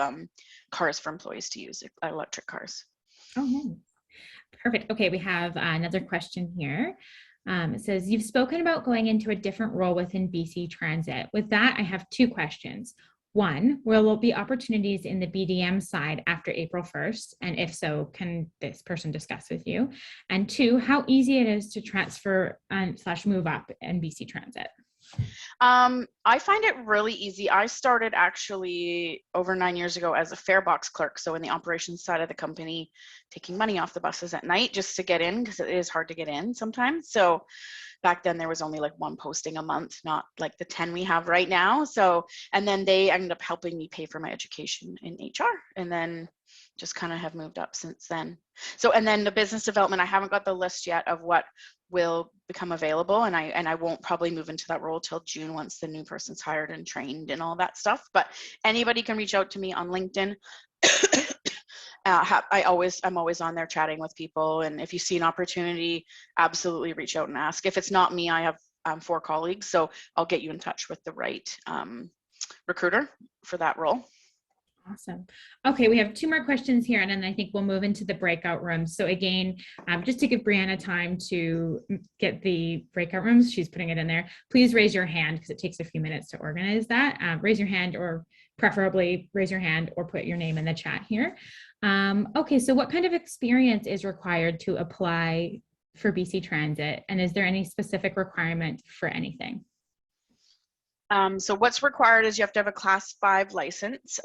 cars for employees to use, electric cars. Oh, nice. Perfect. Okay, we have another question here. It says, you've spoken about going into a different role within BC Transit. With that, I have 2 questions. One, will there be opportunities in the BDM side after April 1st? And if so, can this person discuss with you? And 2, how easy it is to transfer / move up in BC Transit? I find it really easy. I started actually over 9 years ago as a fare box clerk. So in the operations side of the company, taking money off the buses at night just to get in, because it is hard to get in sometimes. So back then there was only like 1 posting a month, not like the 10 we have right now. So, and then they ended up helping me pay for my education in HR, and then just kind of have moved up since then. So, and then the business development, I haven't got the list yet of what will become available, and I won't probably move into that role till June once the new person's hired and trained and all that stuff. But anybody can reach out to me on LinkedIn. I'm always on there chatting with people, and if you see an opportunity, absolutely reach out and ask. If it's not me, I have 4 colleagues, so I'll get you in touch with the right recruiter for that role. Awesome. Okay, we have 2 more questions here, and then I think we'll move into the breakout rooms. So again, just to give Brianna time to get the breakout rooms, she's putting it in there. Please raise your hand because it takes a few minutes to organize that. Raise your hand, or preferably raise your hand or put your name in the chat here. Okay, so what kind of experience is required to apply for BC Transit? And is there any specific requirement for anything? So what's required is you have to have a class 5 license.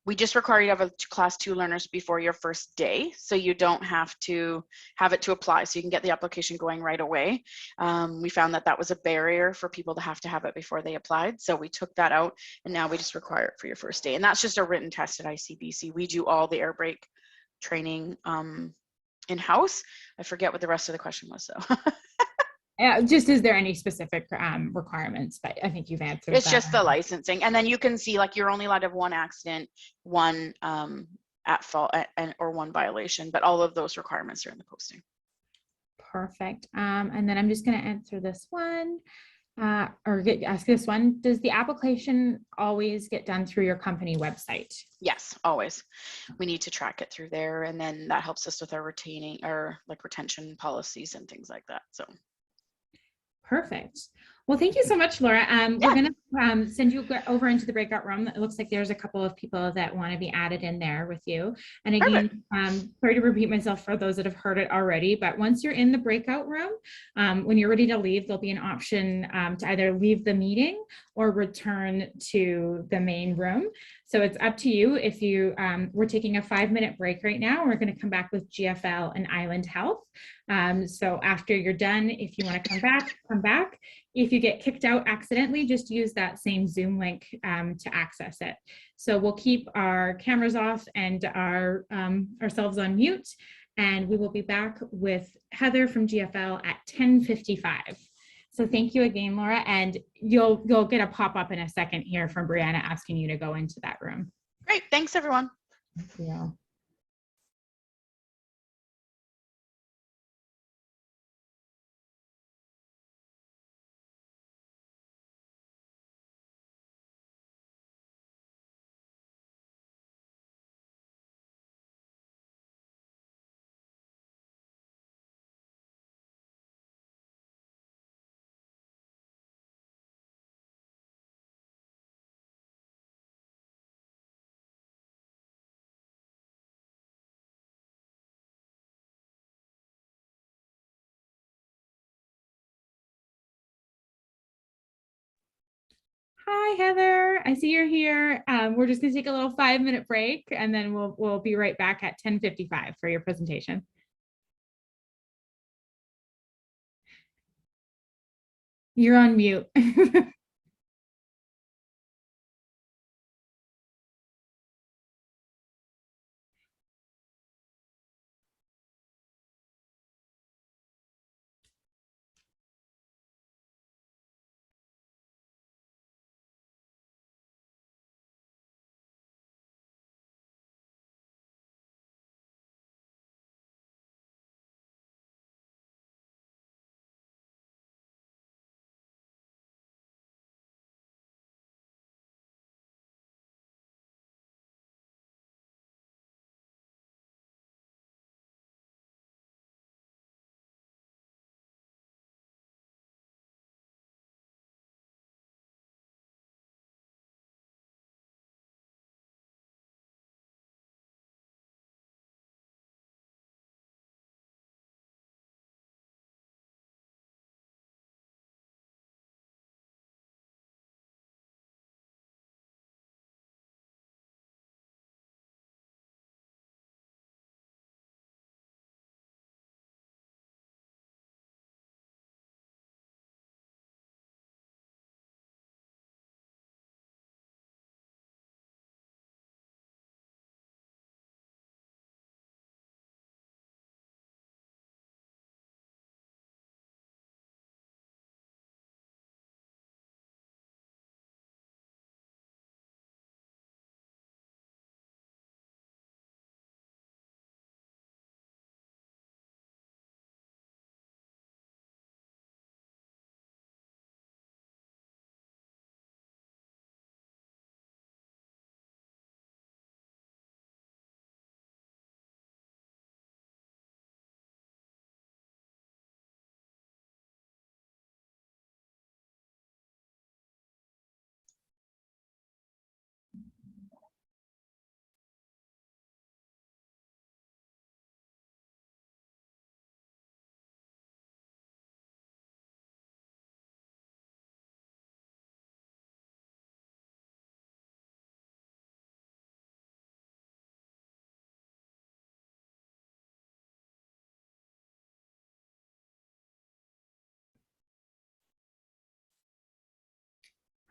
We just require you to have a class 2 learners before your first day, so you don't have to have it to apply, so you can get the application going right away. We found that was a barrier for people to have it before they applied, so we took that out, and now we just require it for your first day, and that's just a written test at ICBC. We do all the air brake training in-house. I forget what the rest of the question was though. Just, is there any specific requirements? But I think you've answered. It's just the licensing, and then you can see like you're only allowed to have 1 accident, 1 at fault, or 1 violation, but all of those requirements are in the posting. Perfect. And then I'm just going to answer this one, ask this one. Does the application always get done through your company website? Yes, always. We need to track it through there, and then that helps us with our retention policies and things like that. So. Perfect. Well, thank you so much, Laura. We're going to send you over into the breakout room. It looks like there's a couple of people that want to be added in there with you. And again, sorry to repeat myself for those that have heard it already, but once you're in the breakout room, when you're ready to leave, there'll be an option to either leave the meeting or return to the main room. So it's up to you. If you, we're taking a 5-minute break right now. We're going to come back with GFL and Island Health. So after you're done, if you want to come back, come back. If you get kicked out accidentally, just use that same Zoom link to access it. So we'll keep our cameras off and our ourselves on mute, and we will be back with Heather from GFL at 10:55. So thank you again, Laura, and you'll get a pop-up in a second here from Brianna asking you to go into that room. Great, thanks everyone. Thank you. Hi, Heather. I see you're here. We're just going to take a little 5-minute break, and then we'll be right back at 10:55 for your presentation. You're on mute.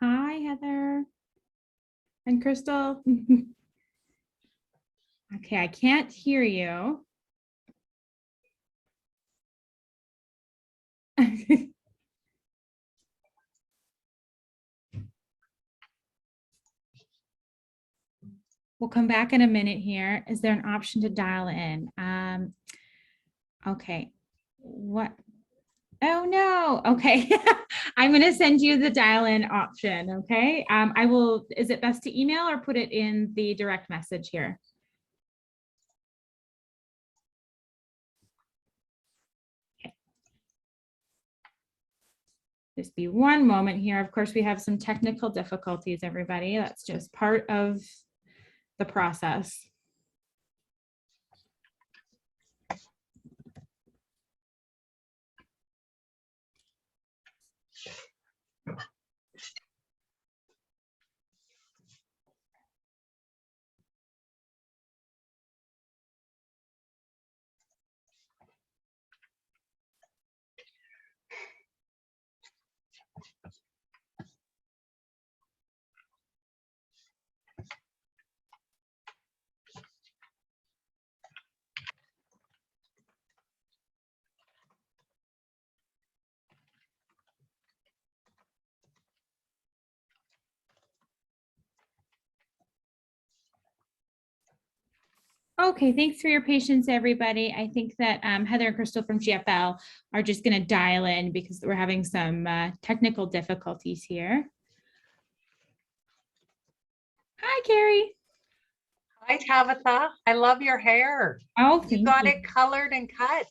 Hi, Heather and Crystal. Okay, I can't hear you. We'll come back in a minute here. Is there an option to dial in? Okay. What? Oh no. Okay. I'm going to send you the dial in option. Okay. I will, is it best to email or put it in the direct message here? Okay. Just be one moment here. Of course, we have some technical difficulties, everybody. That's just part of the process. Okay, thanks for your patience, everybody. I think that Heather and Crystal from GFL are just going to dial in because we're having some technical difficulties here. Hi, Carrie. Hi, Tabitha. I love your hair. Oh, You got it colored and cut.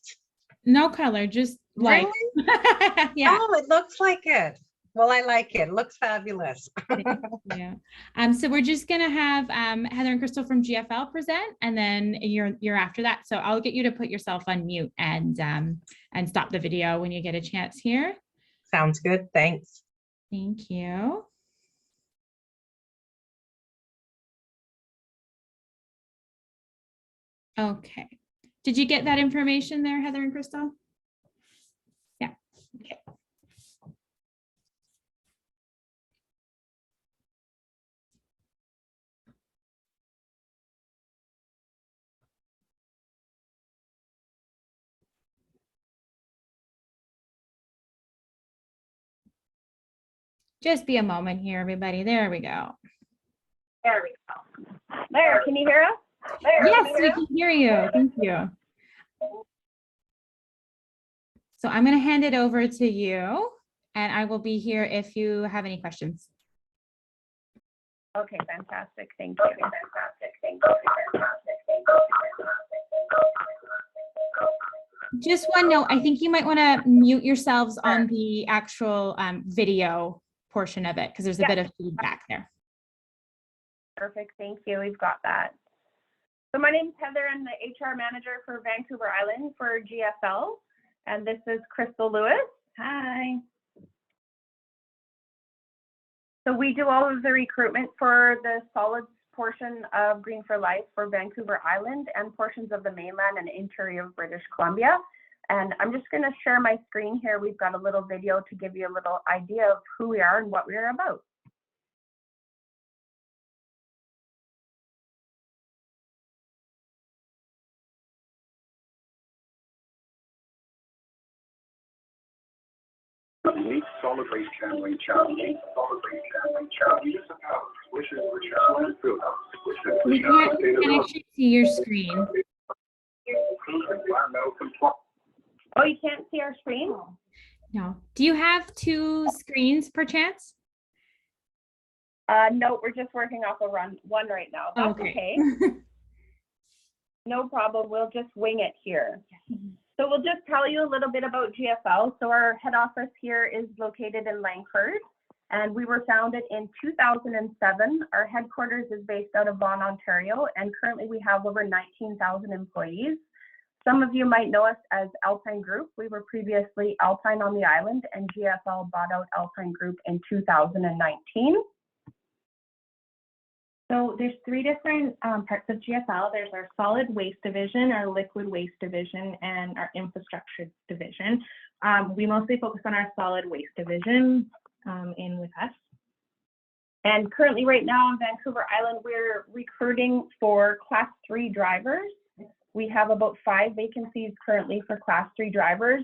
No color, just like. Really? Yeah. Oh, it looks like it. Well, I like it. It looks fabulous. Yeah. So we're just gonna have Heather and Crystal from GFL present, and then you're after that. So I'll get you to put yourself on mute and stop the video when you get a chance here. Sounds good. Thanks. Thank you. Okay. Did you get that information there, Heather and Crystal? Yeah. Okay. Just be a moment here, everybody. There we go. There we go. There, can you hear us? There, yes, we can hear you. Thank you. So I'm going to hand it over to you, and I will be here if you have any questions. Okay, fantastic. Thank you. Just one note, I think you might want to mute yourselves on the actual video portion of it because there's a bit of feedback there. Perfect. Thank you. We've got that. So my name is Heather. I'm the HR manager for Vancouver Island for GFL. And this is Crystal Lewis. Hi. So we do all of the recruitment for the solids portion of Green for Life for Vancouver Island and portions of the mainland and interior of British Columbia. And I'm just going to share my screen here. We've got a little video to give you a little idea of who we are and what we're about. Unique solid waste handling challenge. We can't actually see your screen. Oh, you can't see our screen? No. Do you have two screens perchance? No, we're just working off a one right now. That's okay. No problem. We'll just wing it here. So we'll just tell you a little bit about GFL. So our head office here is located in Langford, and we were founded in 2007. Our headquarters is based out of Vaughan, Ontario, and currently we have over 19,000 employees. Some of you might know us as Alpine Group. We were previously Alpine on the island, and GFL bought out Alpine Group in 2019. So there's three different parts of GFL. There's our solid waste division, our liquid waste division, and our infrastructure division. We mostly focus on our solid waste division in with us. And currently right now on Vancouver Island, we're recruiting for Class 3 drivers. We have about 5 vacancies currently for Class 3 drivers.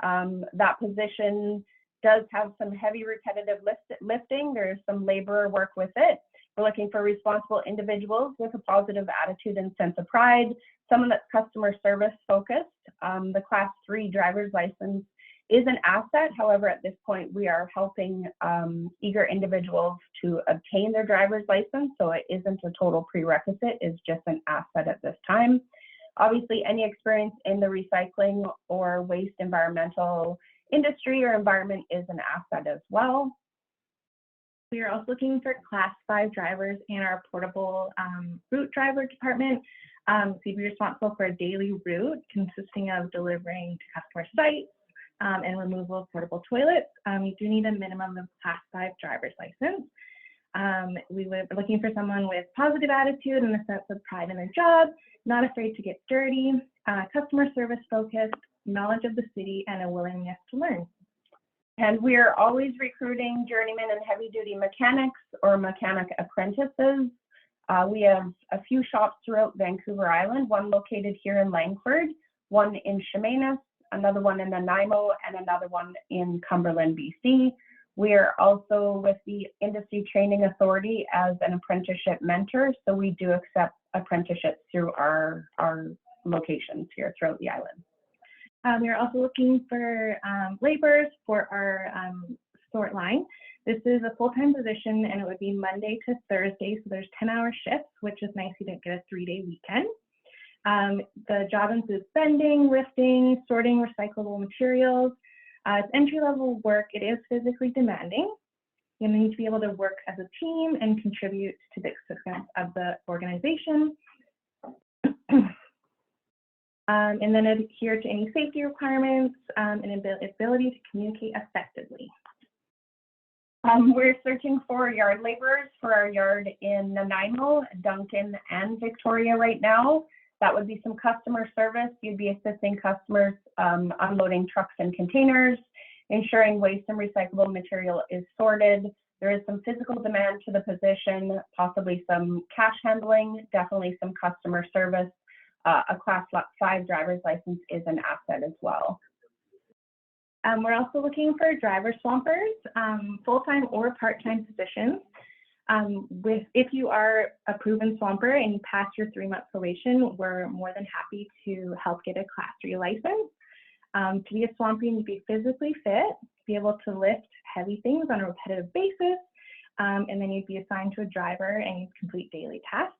That position does have some heavy repetitive lifting. There's some labor work with it. We're looking for responsible individuals with a positive attitude and sense of pride, someone that's customer service focused. The Class 3 driver's license is an asset. However, at this point, we are helping eager individuals to obtain their driver's license. So it isn't a total prerequisite, it's just an asset at this time. Obviously, any experience in the recycling or waste environmental industry or environment is an asset as well. We are also looking for Class 5 drivers in our portable route driver department. So you'd be responsible for a daily route consisting of delivering to customer sites and removal of portable toilets. You do need a minimum of Class 5 driver's license. We were looking for someone with positive attitude and a sense of pride in their job, not afraid to get dirty, customer service focused, knowledge of the city, and a willingness to learn. And we're always recruiting journeyman and heavy duty mechanics or mechanic apprentices. We have a few shops throughout Vancouver Island, one located here in Langford, one in Chemainus, another one in Nanaimo, and another one in Cumberland, BC. We are also with the Industry Training Authority as an apprenticeship mentor, so we do accept apprenticeships through our locations here throughout the island. We are also looking for laborers for our sort line. This is a full-time position and it would be Monday to Thursday, so there's 10-hour shifts, which is nice. You don't get a 3-day weekend. The job includes bending, lifting, sorting recyclable materials. It's entry-level work. It is physically demanding. You need to be able to work as a team and contribute to the success of the organization. And then adhere to any safety requirements and ability to communicate effectively. We're searching for yard laborers for our yard in Nanaimo, Duncan, and Victoria right now. That would be some customer service. You'd be assisting customers unloading trucks and containers, ensuring waste and recyclable material is sorted. There is some physical demand to the position, possibly some cash handling, definitely some customer service. A Class 5 driver's license is an asset as well. We're also looking for driver swampers, full-time or part-time positions. If you are a proven swamper and you pass your 3-month probation, we're more than happy to help get a Class 3 license. To be a swamper, you need to be physically fit, be able to lift heavy things on a repetitive basis, and then you'd be assigned to a driver and you'd complete daily tasks.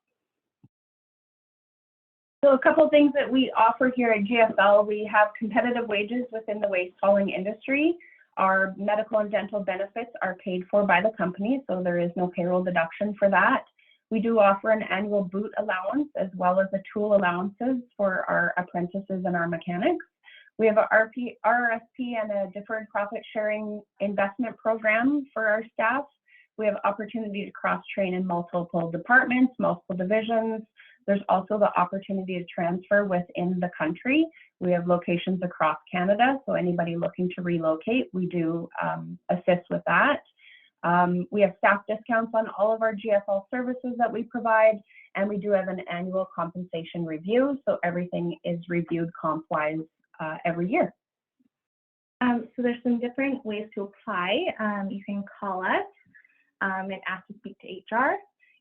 So a couple of things that we offer here at GFL, we have competitive wages within the waste hauling industry. Our medical and dental benefits are paid for by the company, so there is no payroll deduction for that. We do offer an annual boot allowance as well as the tool allowances for our apprentices and our mechanics. We have a RRSP and a deferred profit sharing investment program for our staff. We have opportunity to cross-train in multiple departments, multiple divisions. There's also the opportunity to transfer within the country. We have locations across Canada, so anybody looking to relocate, we do assist with that. We have staff discounts on all of our GFL services that we provide, and we do have an annual compensation review, so everything is reviewed comp-wise every year. So there's some different ways to apply. You can call us and ask to speak to HR.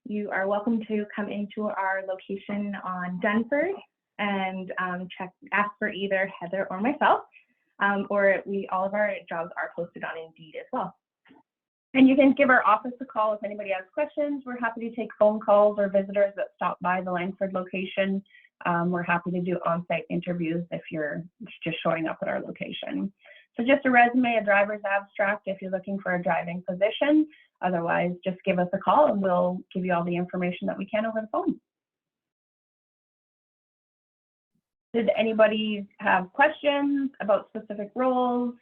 You are welcome to come into our location on Dunford and ask for either Heather or myself, or all of our jobs are posted on Indeed as well. And you can give our office a call if anybody has questions. We're happy to take phone calls or visitors that stop by the Langford location. We're happy to do on-site interviews if you're just showing up at our location. So just a resume, a driver's abstract if you're looking for a driving position. Otherwise, just give us a call and we'll give you all the information that we can over the phone. Did anybody have questions about specific roles?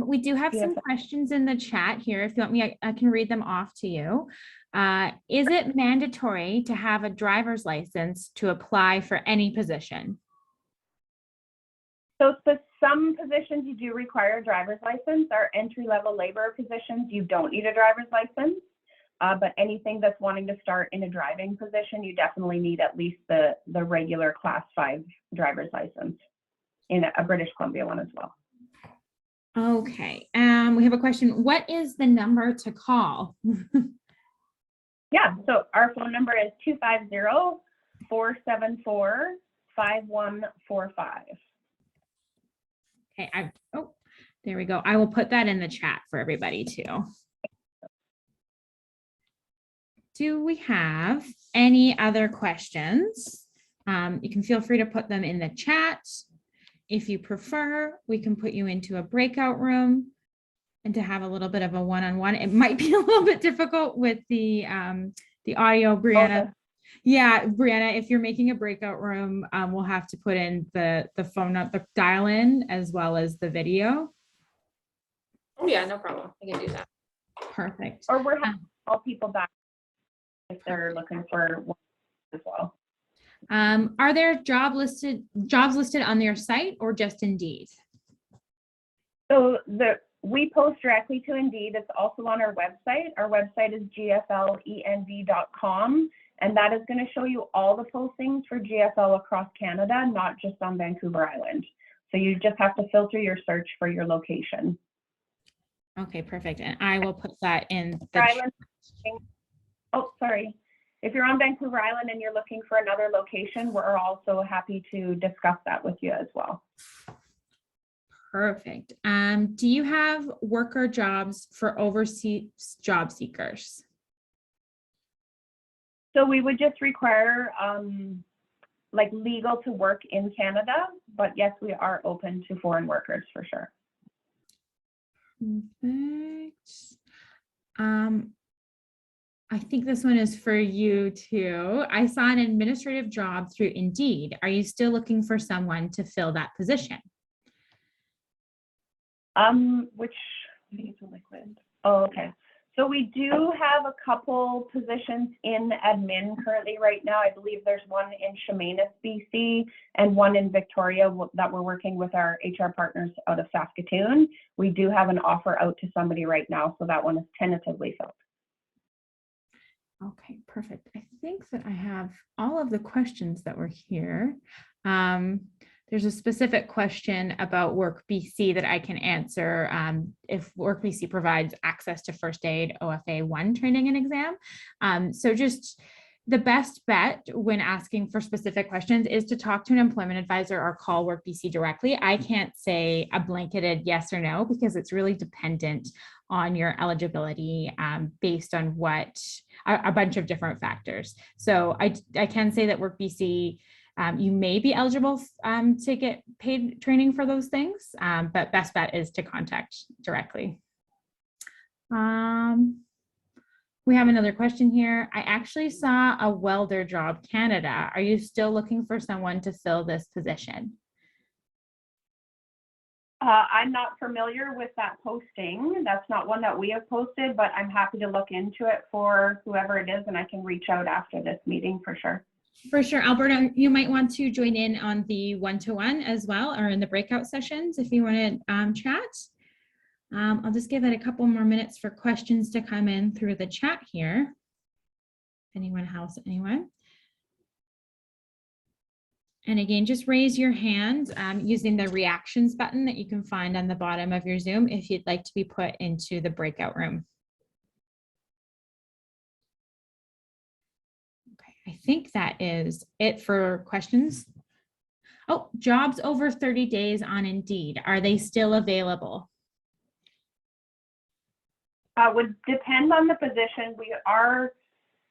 We do have some questions in the chat here. If you want me, I can read them off to you. Is it mandatory to have a driver's license to apply for any position? So some positions you do require a driver's license. Our entry-level labor positions, you don't need a driver's license. But anything that's wanting to start in a driving position, you definitely need at least the regular Class 5 driver's license, in a British Columbia one as well. Okay, we have a question. What is the number to call? Yeah, so our phone number is 250-474-5145. Okay, there we go. I will put that in the chat for everybody too. Do we have any other questions? You can feel free to put them in the chat. If you prefer, we can put you into a breakout room and to have a little bit of a one-on-one. It might be a little bit difficult with the audio, Brianna. Okay. Yeah, Brianna, if you're making a breakout room, we'll have to put in the phone up, the dial in, as well as the video. Oh yeah, no problem. I can do that. Perfect. Or we're having all people back if they're looking for one as well. Are there jobs listed on their site or just Indeed? So we post directly to Indeed. It's also on our website. Our website is gflenv.com, and that is going to show you all the postings for GFL across Canada, not just on Vancouver Island. So you just have to filter your search for your location. Okay, perfect. And I will put that in the Island. Oh, sorry. If you're on Vancouver Island and you're looking for another location, we're also happy to discuss that with you as well. Perfect. Do you have worker jobs for overseas job seekers? So we would just require like legal to work in Canada, but yes, we are open to foreign workers for sure. Perfect. I think this one is for you too. I saw an administrative job through Indeed. Are you still looking for someone to fill that position? Which liquid? Oh, okay. So we do have a couple positions in admin currently right now. I believe there's one in Chemainus, BC, and one in Victoria that we're working with our HR partners out of Saskatoon. We do have an offer out to somebody right now, so that one is tentatively filled. Okay, perfect. I think that I have all of the questions that were here. There's a specific question about WorkBC that I can answer if WorkBC provides access to first aid OFA 1 training and exam. So just the best bet when asking for specific questions is to talk to an employment advisor or call WorkBC directly. I can't say a blanketed yes or no because it's really dependent on your eligibility based on a bunch of different factors. So I can say that WorkBC, you may be eligible to get paid training for those things, but best bet is to contact directly. We have another question here. I actually saw a welder job, Canada. Are you still looking for someone to fill this position? I'm not familiar with that posting. That's not one that we have posted, but I'm happy to look into it for whoever it is, and I can reach out after this meeting for sure. For sure. Alberta, you might want to join in on the one-to-one as well, or in the breakout sessions if you want to chat. I'll just give it a couple more minutes for questions to come in through the chat here. Anyone else, anyone? And again, just raise your hand using the reactions button that you can find on the bottom of your Zoom if you'd like to be put into the breakout room. Okay, I think that is it for questions. Oh, jobs over 30 days on Indeed. Are they still available? Would depend on the position. We are,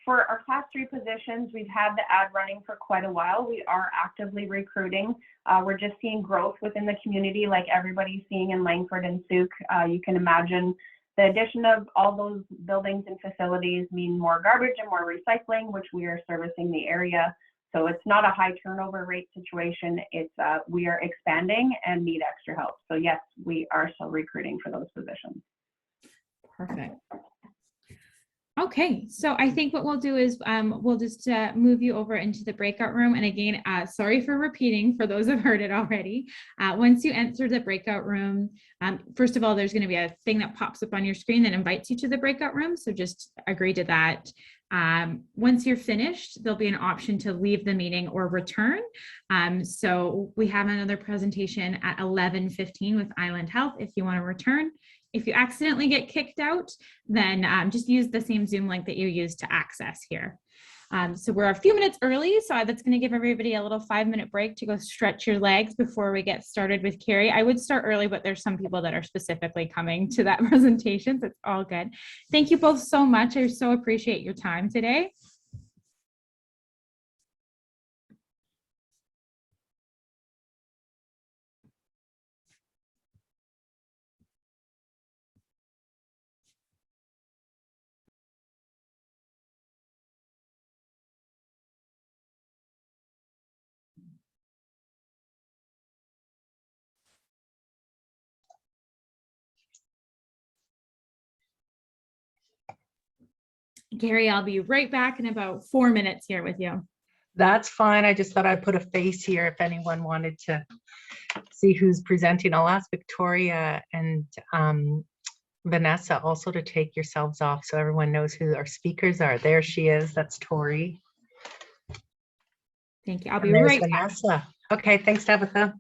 for our Class 3 positions, we've had the ad running for quite a while. We are actively recruiting. We're just seeing growth within the community like everybody's seeing in Langford and Sooke. You can imagine the addition of all those buildings and facilities mean more garbage and more recycling, which we are servicing the area. So it's not a high turnover rate situation. It's we are expanding and need extra help. So yes, we are still recruiting for those positions. Perfect. Okay, so I think what we'll do is we'll just move you over into the breakout room. And again, sorry for repeating for those who've heard it already. Once you enter the breakout room, first of all, there's going to be a thing that pops up on your screen that invites you to the breakout room. So just agree to that. Once you're finished, there'll be an option to leave the meeting or return. So we have another presentation at 11:15 with Island Health if you want to return. If you accidentally get kicked out, then just use the same Zoom link that you used to access here. So we're a few minutes early, so that's going to give everybody a little 5-minute break to go stretch your legs before we get started with Carrie. I would start early, but there's some people that are specifically coming to that presentation, so it's all good. Thank you both so much. I so appreciate your time today. Gary, I'll be right back in about 4 minutes here with you. That's fine. I just thought I'd put a face here if anyone wanted to see who's presenting. I'll ask Victoria and Vanessa also to take yourselves off so everyone knows who our speakers are. There she is. That's Tori. Thank you. I'll be right back. Vanessa. Okay, thanks, Tabitha.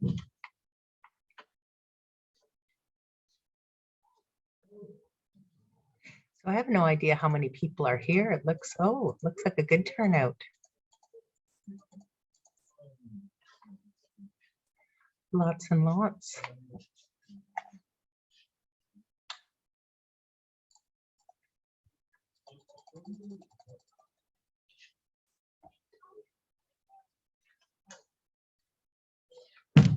So I have no idea how many people are here. It looks like a good turnout. Lots and lots. Well,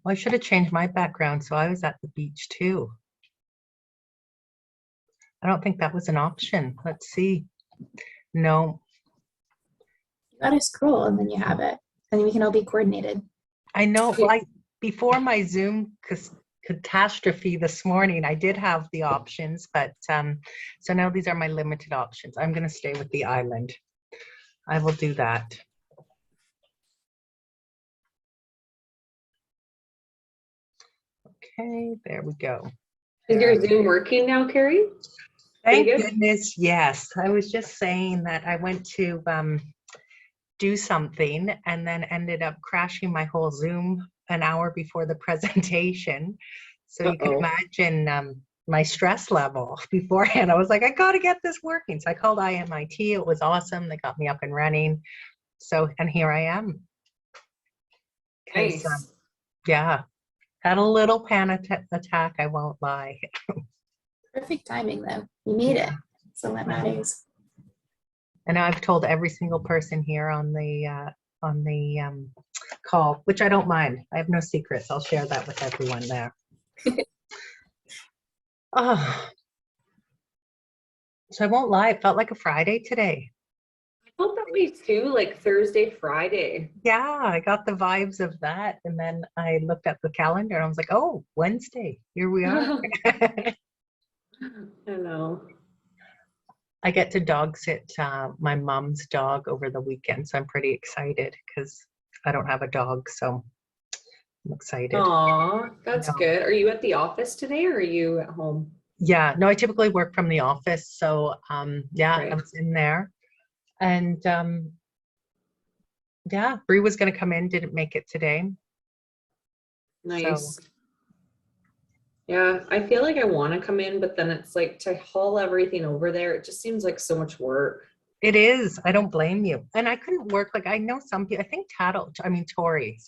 I should have changed my background, so I was at the beach too. I don't think that was an option. Let's see. No. You gotta scroll and then you have it. And then we can all be coordinated. I know. Well, before my Zoom catastrophe this morning, I did have the options, but so now these are my limited options. I'm going to stay with the island. I will do that. Okay, there we go. Is your Zoom working now, Carrie? Thank goodness, yes. I was just saying that I went to do something and then ended up crashing my whole Zoom an hour before the presentation. So you can imagine my stress level beforehand. I was like, I got to get this working. So I called IMIT. It was awesome. They got me up and running. So, and here I am. Nice. Yeah, had a little panic attack, I won't lie. Perfect timing though. You made it. So that matters. And I've told every single person here on the call, which I don't mind. I have no secrets. I'll share that with everyone there. Oh, so I won't lie. It felt like a Friday today. I felt that way too, like Thursday, Friday. Yeah, I got the vibes of that. And then I looked at the calendar and I was like, oh, Wednesday, here we are. I know. I get to dog sit my mom's dog over the weekend, so I'm pretty excited because I don't have a dog, so I'm excited. Aw, that's good. Are you at the office today or are you at home? Yeah, no, I typically work from the office, so yeah, Right. I was in there. And yeah, Bree was going to come in, didn't make it today. Nice. So, yeah, I feel like I want to come in, but then it's like to haul everything over there, it just seems like so much work. it is. I don't blame you. And I couldn't work. Like, I know some people, I think Tori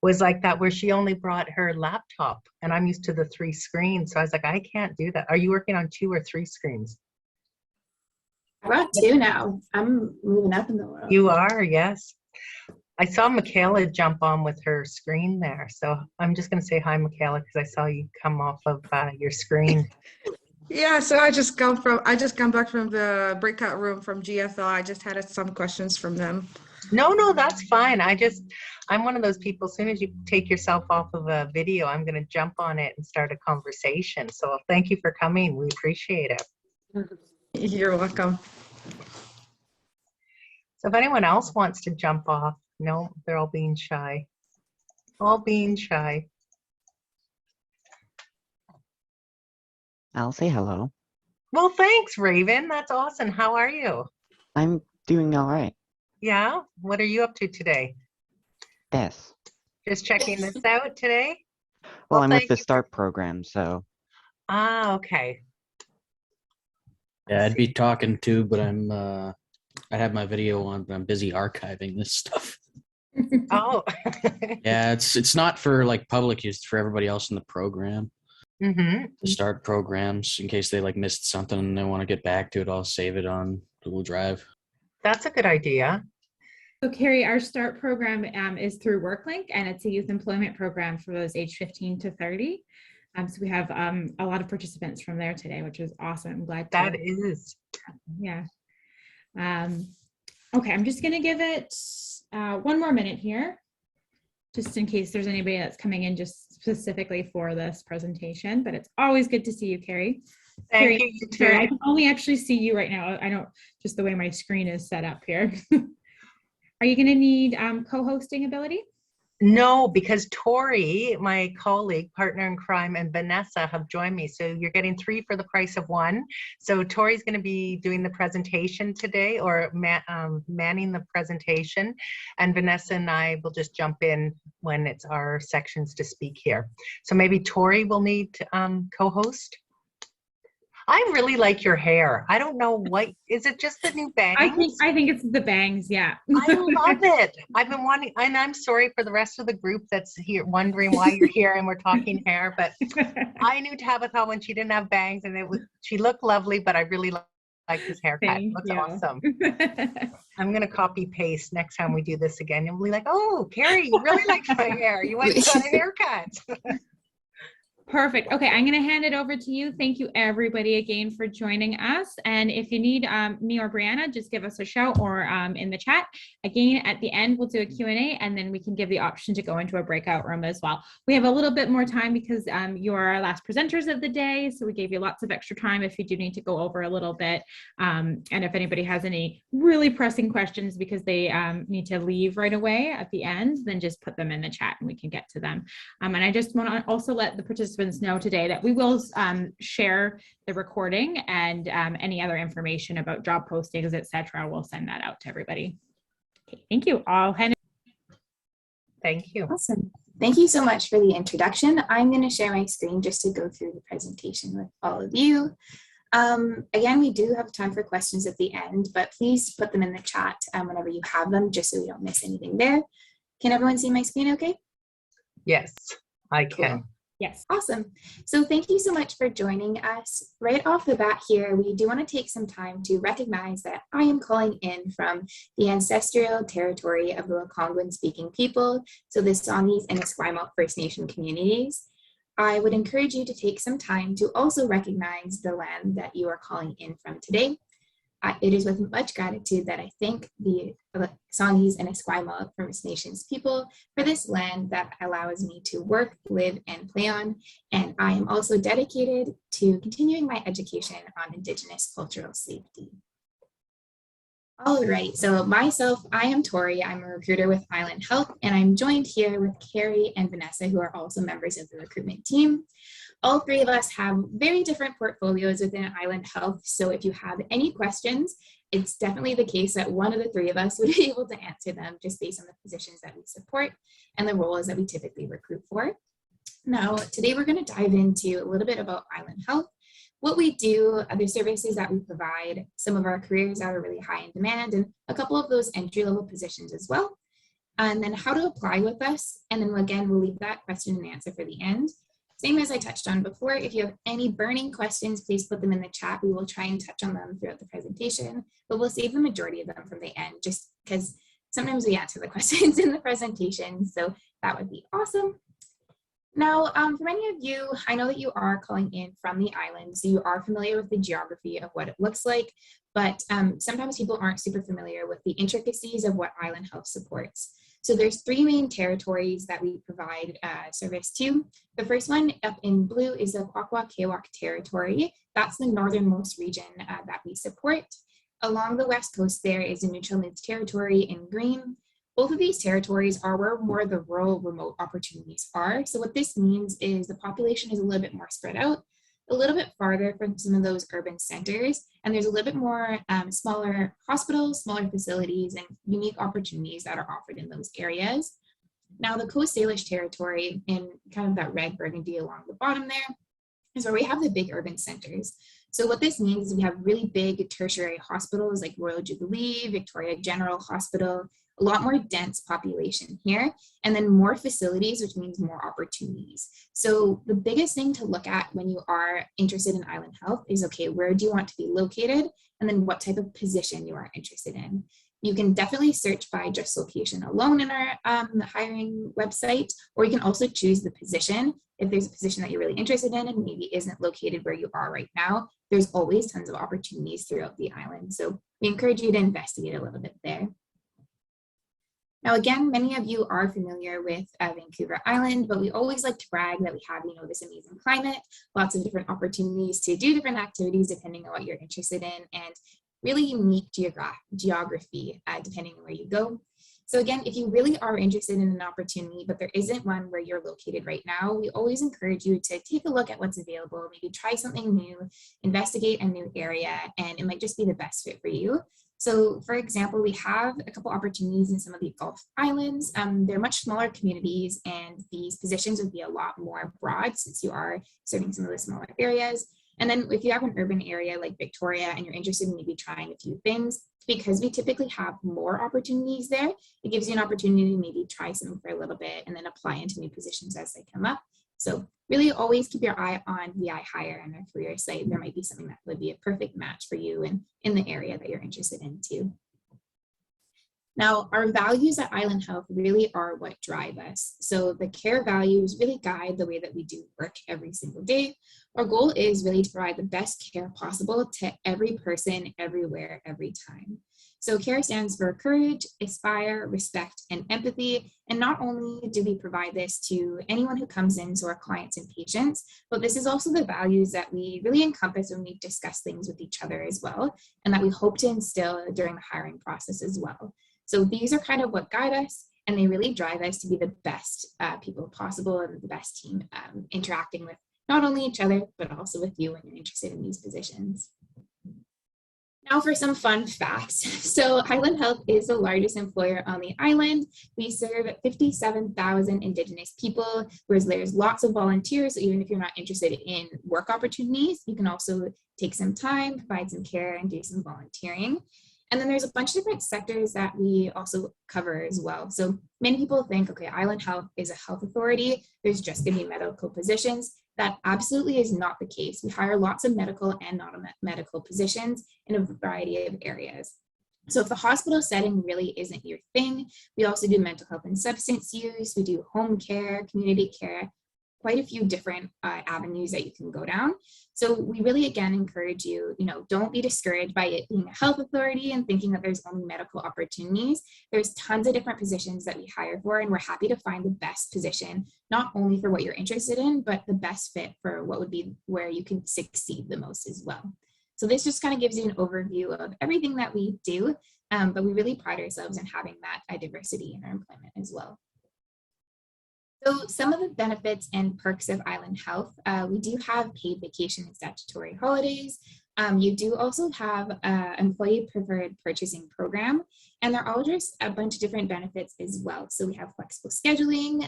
was like that, where she only brought her laptop and I'm used to the 3 screens. So I was like, I can't do that. Are you working on 2 or 3 screens? I brought 2 now. I'm moving up in the world. You are, yes. I saw Michaela jump on with her screen there. So I'm just going to say hi, Michaela, because I saw you come off of your screen. Yeah, so I just come back from the breakout room from GFL. I just had some questions from them. No, that's fine. I'm one of those people, as soon as you take yourself off of a video, I'm going to jump on it and start a conversation. So thank you for coming. We appreciate it. You're welcome. So if anyone else wants to jump off, no, they're all being shy. All being shy. I'll say hello. Well, thanks, Raven. That's awesome. How are you? I'm doing all right. Yeah? What are you up to today? Yes. Just checking this out today? Well, I'm with thank the you. START program, so. Ah, okay. Yeah, I'd be talking too, but I have my video on, but I'm busy archiving this stuff. Oh. Yeah, it's not for like public use, it's for everybody else in the program. Mm-hmm. To start programs in case they like missed something and they want to get back to it, I'll save it on Google Drive. That's a good idea. So Carrie, our START program is through WorkLink, and it's a youth employment program for those aged 15 to 30. So we have a lot of participants from there today, which is awesome. I'm glad that is. Yeah. Okay, I'm just going to give it 1 more minute here, just in case there's anybody that's coming in just specifically for this presentation, but it's always good to see you, Carrie. Thank Carrie, you, sorry, I can only actually see you right now. I don't, just the way my screen is set up here. Are you going to need co-hosting ability? No, because Tori, my colleague, partner in crime, and Vanessa have joined me. So you're getting 3 for the price of 1. So Tori's going to be doing the presentation today, or manning the presentation. And Vanessa and I will just jump in when it's our sections to speak here. So maybe Tori will need to co-host. I really like your hair. I don't know what, is it just the new bangs? I think it's the bangs, yeah. I love it. I've been wanting, and I'm sorry for the rest of the group that's here wondering why you're here and we're talking hair, but I knew Tabitha when she didn't have bangs, and she looked lovely, but I really like this haircut. It looks awesome. I'm going to copy paste next time we do this again. You'll be like, oh, Carrie, you really like my hair. You went and got a haircut. Perfect. Okay, I'm going to hand it over to you. Thank you, everybody, again for joining us. And if you need me or Brianna, just give us a shout or in the chat. Again, at the end, we'll do a Q&A, and then we can give the option to go into a breakout room as well. We have a little bit more time because you are our last presenters of the day, so we gave you lots of extra time if you do need to go over a little bit. And if anybody has any really pressing questions because they need to leave right away at the end, then just put them in the chat and we can get to them. And I just want to also let the participants know today that we will share the recording and any other information about job postings, etc. We'll send that out to everybody. Okay, thank you. I'll hand it. Thank you. Awesome. Thank you so much for the introduction. I'm going to share my screen just to go through the presentation with all of you. Again, we do have time for questions at the end, but please put them in the chat whenever you have them, just so we don't miss anything there. Can everyone see my screen okay? Yes, I can. Cool. Yes. Awesome. So thank you so much for joining us. Right off the bat here, we do want to take some time to recognize that I am calling in from the ancestral territory of the Algonquin speaking people, so the Songhees and Esquimalt First Nation communities. I would encourage you to take some time to also recognize the land that you are calling in from today. It is with much gratitude that I thank the Songhees and Esquimalt First Nations people for this land that allows me to work, live, and play on. And I am also dedicated to continuing my education on Indigenous cultural safety. All right, so myself, I am Tori. I'm a recruiter with Island Health, and I'm joined here with Carrie and Vanessa, who are also members of the recruitment team. All 3 of us have very different portfolios within Island Health, so if you have any questions, it's definitely the case that one of the 3 of us would be able to answer them just based on the positions that we support and the roles that we typically recruit for. Now, today we're going to dive into a little bit about Island Health, what we do, other services that we provide, some of our careers that are really high in demand, and a couple of those entry-level positions as well, and then how to apply with us. And then again, we'll leave that question and answer for the end. Same as I touched on before, if you have any burning questions, please put them in the chat. We will try and touch on them throughout the presentation, but we'll save the majority of them from the end just because sometimes we answer the questions in the presentation. So that would be awesome. Now, for many of you, I know that you are calling in from the island, so you are familiar with the geography of what it looks like, but sometimes people aren't super familiar with the intricacies of what Island Health supports. So there's 3 main territories that we provide service to. The first one up in blue is the Kwakwaka'wakw territory. That's the northernmost region that we support. Along the west coast there is the Neutral Mids territory in green. Both of these territories are where more of the rural remote opportunities are. So what this means is the population is a little bit more spread out, a little bit farther from some of those urban centers, and there's a little bit more smaller hospitals, smaller facilities, and unique opportunities that are offered in those areas. Now the Coast Salish territory, in kind of that red burgundy along the bottom there, is where we have the big urban centers. So what this means is we have really big tertiary hospitals like Royal Jubilee, Victoria General Hospital, a lot more dense population here, and then more facilities, which means more opportunities. So the biggest thing to look at when you are interested in Island Health is, okay, where do you want to be located? And then what type of position you are interested in. You can definitely search by just location alone in our hiring website, or you can also choose the position. If there's a position that you're really interested in and maybe isn't located where you are right now, there's always tons of opportunities throughout the island. So we encourage you to investigate a little bit there. Now, again, many of you are familiar with Vancouver Island, but we always like to brag that we have, this amazing climate, lots of different opportunities to do different activities depending on what you're interested in, and really unique geography depending on where you go. So again, if you really are interested in an opportunity, but there isn't one where you're located right now, we always encourage you to take a look at what's available, maybe try something new, investigate a new area, and it might just be the best fit for you. So for example, we have a couple opportunities in some of the Gulf Islands. They're much smaller communities, and these positions would be a lot more broad since you are serving some of the smaller areas. And then if you have an urban area like Victoria and you're interested in maybe trying a few things, because we typically have more opportunities there, it gives you an opportunity to maybe try something for a little bit and then apply into new positions as they come up. So really always keep your eye on VI Hire and our career site. There might be something that would be a perfect match for you and in the area that you're interested in too. Now, our values at Island Health really are what drive us. So the care values really guide the way that we do work every single day. Our goal is really to provide the best care possible to every person, everywhere, every time. So CARE stands for courage, aspire, respect, and empathy. And not only do we provide this to anyone who comes in, so our clients and patients, but this is also the values that we really encompass when we discuss things with each other as well, and that we hope to instill during the hiring process as well. So these are kind of what guide us, and they really drive us to be the best people possible and the best team interacting with not only each other, but also with you when you're interested in these positions. Now for some fun facts. So Island Health is the largest employer on the island. We serve 57,000 Indigenous people, whereas there's lots of volunteers. So even if you're not interested in work opportunities, you can also take some time, provide some care, and do some volunteering. And then there's a bunch of different sectors that we also cover as well. So many people think, okay, Island Health is a health authority. There's just going to be medical positions. That absolutely is not the case. We hire lots of medical and non-medical positions in a variety of areas. So if the hospital setting really isn't your thing, we also do mental health and substance use. We do home care, community care, quite a few different avenues that you can go down. So we really, again, encourage you, don't be discouraged by it being a health authority and thinking that there's only medical opportunities. There's tons of different positions that we hire for, and we're happy to find the best position, not only for what you're interested in, but the best fit for what would be where you can succeed the most as well. So this just kind of gives you an overview of everything that we do, but we really pride ourselves in having that diversity in our employment as well. So some of the benefits and perks of Island Health, we do have paid vacation and statutory holidays. You do also have an employee preferred purchasing program, and they're all just a bunch of different benefits as well. So we have flexible scheduling,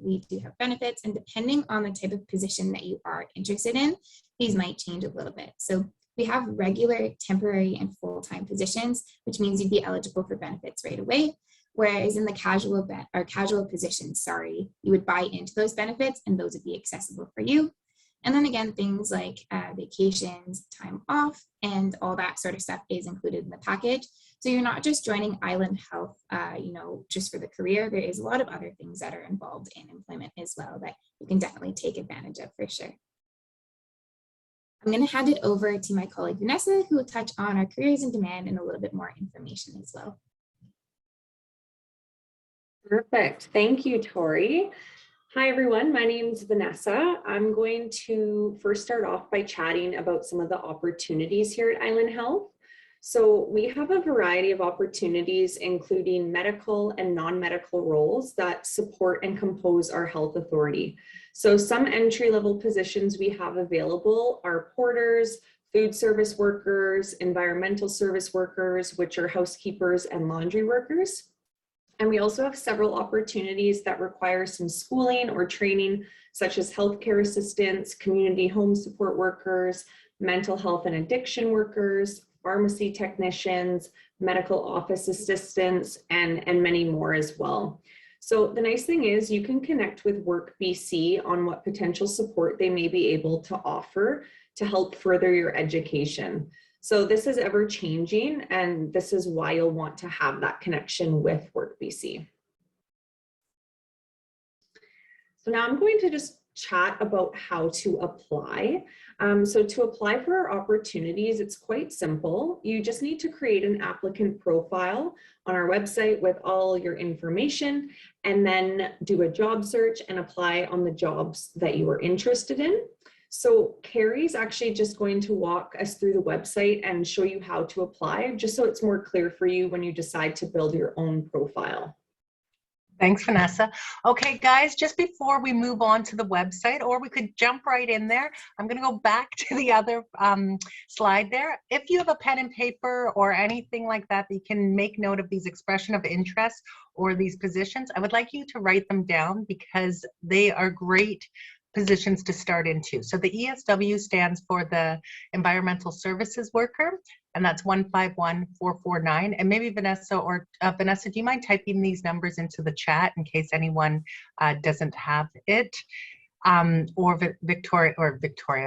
we do have benefits, and depending on the type of position that you are interested in, these might change a little bit. So we have regular, temporary, and full-time positions, which means you'd be eligible for benefits right away. Whereas in the casual positions, you would buy into those benefits and those would be accessible for you. And then again, things like vacations, time off, and all that sort of stuff is included in the package. So you're not just joining Island Health, just for the career. There is a lot of other things that are involved in employment as well that you can definitely take advantage of for sure. I'm going to hand it over to my colleague Vanessa, who will touch on our careers in demand and a little bit more information as well. Perfect. Thank you, Tori. Hi, everyone. My name is Vanessa. I'm going to first start off by chatting about some of the opportunities here at Island Health. So we have a variety of opportunities, including medical and non-medical roles that support and compose our health authority. So some entry-level positions we have available are porters, food service workers, environmental service workers, which are housekeepers and laundry workers. And we also have several opportunities that require some schooling or training, such as healthcare assistants, community home support workers, mental health and addiction workers, pharmacy technicians, medical office assistants, and many more as well. So the nice thing is you can connect with WorkBC on what potential support they may be able to offer to help further your education. So this is ever changing, and this is why you'll want to have that connection with WorkBC. So now I'm going to just chat about how to apply. So to apply for our opportunities, it's quite simple. You just need to create an applicant profile on our website with all your information, and then do a job search and apply on the jobs that you are interested in. So Carrie's actually just going to walk us through the website and show you how to apply, just so it's more clear for you when you decide to build your own profile. Thanks, Vanessa. Okay, guys, just before we move on to the website, or we could jump right in there, I'm going to go back to the other slide there. If you have a pen and paper or anything like that, you can make note of these expression of interest or these positions. I would like you to write them down because they are great positions to start into. So the ESW stands for the Environmental Services Worker, and that's 151449. And maybe Vanessa Vanessa, do you mind typing these numbers into the chat in case anyone doesn't have it? Or Victoria,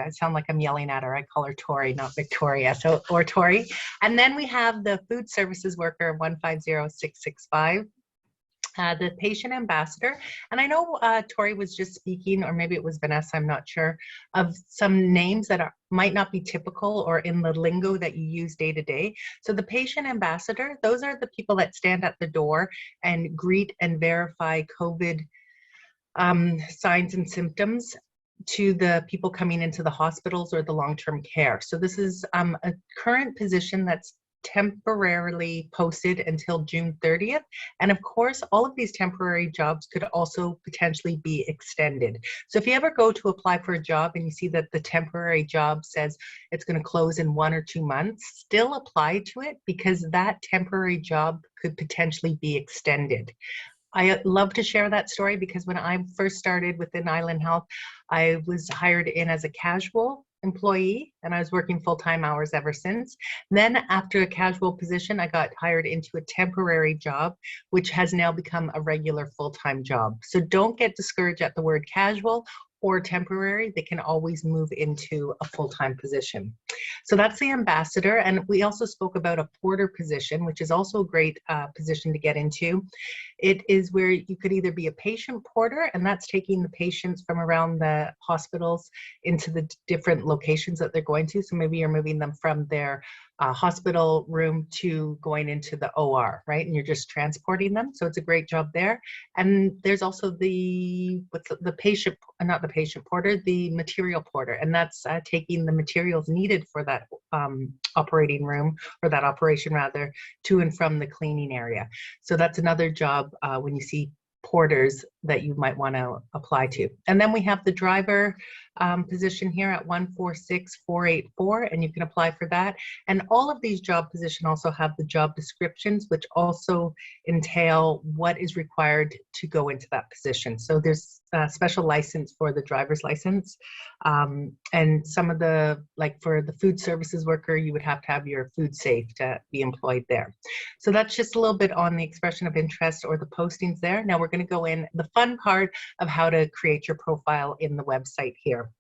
I sound like I'm yelling at her. I call her Tori, not Victoria. So, or Tori. And then we have the Food Services Worker, 150665. The patient ambassador, and I know Tori was just speaking, or maybe it was Vanessa, I'm not sure, of some names that might not be typical or in the lingo that you use day to day. So the patient ambassador, those are the people that stand at the door and greet and verify COVID signs and symptoms to the people coming into the hospitals or the long-term care. So this is a current position that's temporarily posted until June 30th. And of course, all of these temporary jobs could also potentially be extended. So if you ever go to apply for a job and you see that the temporary job says it's going to close in 1 or 2 months, still apply to it because that temporary job could potentially be extended. I love to share that story because when I first started within Island Health, I was hired in as a casual employee and I was working full-time hours ever since. Then after a casual position, I got hired into a temporary job, which has now become a regular full-time job. So don't get discouraged at the word casual or temporary. They can always move into a full-time position. So that's the ambassador. And we also spoke about a porter position, which is also a great position to get into. It is where you could either be a patient porter, and that's taking the patients from around the hospitals into the different locations that they're going to. So maybe you're moving them from their hospital room to going into the OR, right? And you're just transporting them. So it's a great job there. And there's also the patient, not the patient porter, the material porter. And that's taking the materials needed for that operating room, or that operation rather, to and from the cleaning area. So that's another job when you see porters that you might want to apply to. And then we have the driver position here at 146484, and you can apply for that. And all of these job positions also have the job descriptions, which also entail what is required to go into that position. So there's a special license for the driver's license. And some of the, like for the food services worker, you would have to have your food safe to be employed there. So that's just a little bit on the expression of interest or the postings there. Now we're going to go in the fun part of how to create your profile in the website here.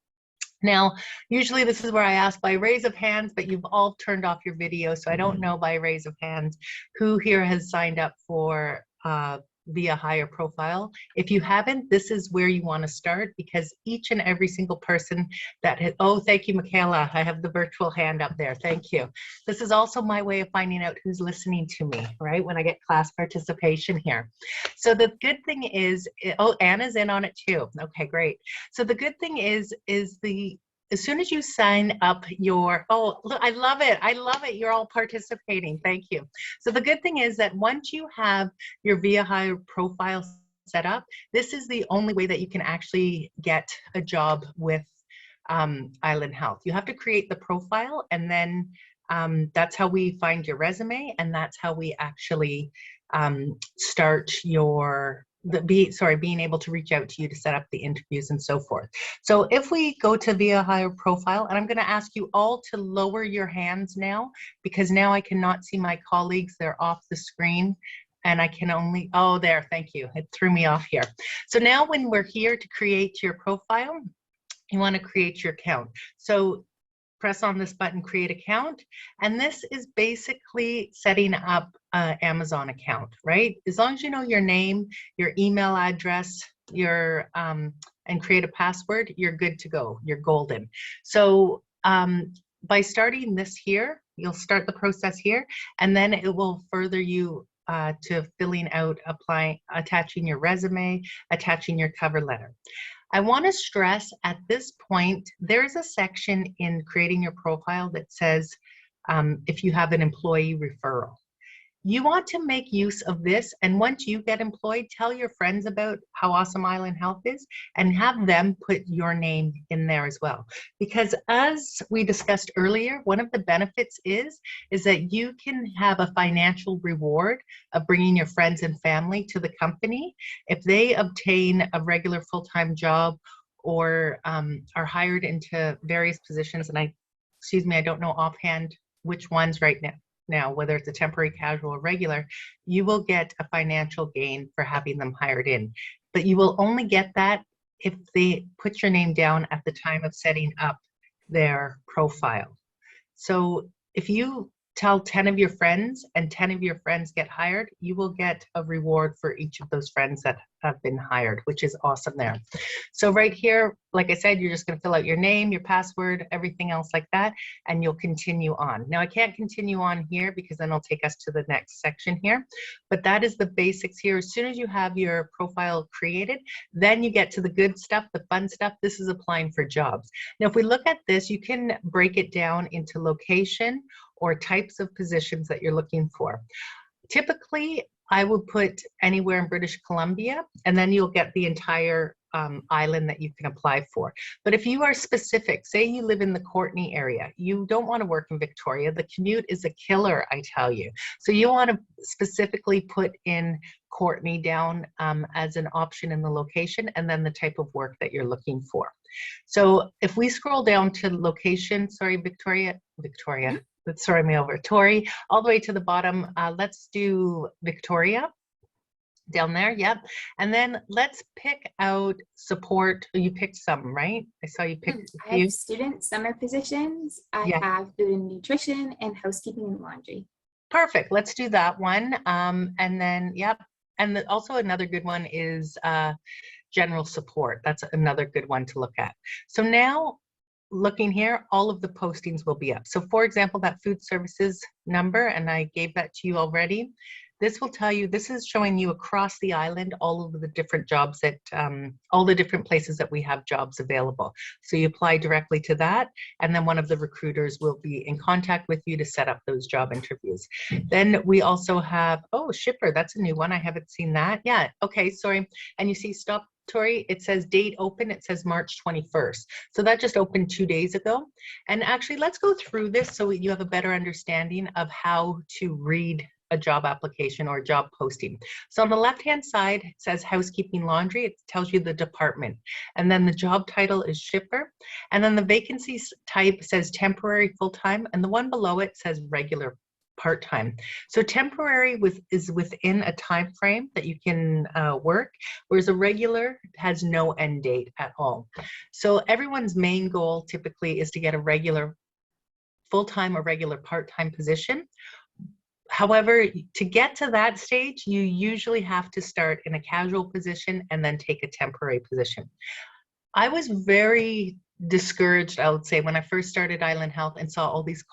Now, usually this is where I ask by raise of hands, but you've all turned off your video, so I don't know by raise of hands who here has signed up for via higher profile. If you haven't, this is where you want to start, because each and every single person that has, oh, thank you, Michaela. I have the virtual hand up there. Thank you. This is also my way of finding out who's listening to me, right? When I get class participation here. So the good thing is, oh, Anna's in on it too. Okay, great. So the good thing is as soon as you sign up your, oh, look, I love it. I love it. You're all participating. Thank you. So the good thing is that once you have your Via Hire profile set up, this is the only way that you can actually get a job with Island Health. You have to create the profile, and then that's how we find your resume, and that's how we actually start your being able to reach out to you to set up the interviews and so forth. So if we go to Via Hire profile, and I'm going to ask you all to lower your hands now, because now I cannot see my colleagues. They're off the screen, and I can only, oh, there, thank you. It threw me off here. So now when we're here to create your profile, you want to create your account. So press on this button, create account, and this is basically setting up an Amazon account, right? As long as you know your name, your email address, your and create a password, you're good to go. You're golden. So by starting this here, you'll start the process here, and then it will further you to filling out, applying, attaching your resume, attaching your cover letter. I want to stress at this point, there's a section in creating your profile that says if you have an employee referral. You want to make use of this, and once you get employed, tell your friends about how awesome Island Health is and have them put your name in there as well. Because as we discussed earlier, one of the benefits is that you can have a financial reward of bringing your friends and family to the company if they obtain a regular full-time job or are hired into various positions. And I don't know offhand which ones right now, whether it's a temporary, casual, or regular, you will get a financial gain for having them hired in. But you will only get that if they put your name down at the time of setting up their profile. So if you tell 10 of your friends and 10 of your friends get hired, you will get a reward for each of those friends that have been hired, which is awesome there. So right here, like I said, you're just going to fill out your name, your password, everything else like that, and you'll continue on. Now I can't continue on here because then it'll take us to the next section here, but that is the basics here. As soon as you have your profile created, then you get to the good stuff, the fun stuff. This is applying for jobs. Now, if we look at this, you can break it down into location or types of positions that you're looking for. Typically, I will put anywhere in British Columbia, and then you'll get the entire island that you can apply for. But if you are specific, say you live in the Courtenay area, you don't want to work in Victoria. The commute is a killer, I tell you. So you want to specifically put in Courtenay down as an option in the location, and then the type of work that you're looking for. So if we scroll down to location, sorry, Victoria, let's throw me over. Tori, all the way to the bottom, let's do Victoria. Down there, yep. And then let's pick out support. You picked some, right? I saw you picked a few. I have student summer positions. I have food and nutrition and housekeeping and laundry. Perfect. Let's do that one. And then, yep. And also another good one is general support. That's another good one to look at. So now, looking here, all of the postings will be up. So for example, that food services number, and I gave that to you already. This will tell you, this is showing you across the island, all of the different jobs that, all the different places that we have jobs available. So you apply directly to that, and then one of the recruiters will be in contact with you to set up those job interviews. Then we also have, oh, shipper, that's a new one. I haven't seen that. Yeah, okay, sorry. And you see, stop, Tori, it says date open, it says March 21st. So that just opened 2 days ago. And actually, let's go through this so you have a better understanding of how to read a job application or job posting. So on the left-hand side, it says housekeeping laundry. It tells you the department. And then the job title is shipper. And then the vacancies type says temporary full-time. And the one below it says regular part-time. So temporary is within a time frame that you can work, whereas a regular has no end date at all. So everyone's main goal typically is to get a regular full-time or regular part-time position. However, to get to that stage, you usually have to start in a casual position and then take a temporary position. I was very discouraged, I would say, when I first started Island Health and saw all these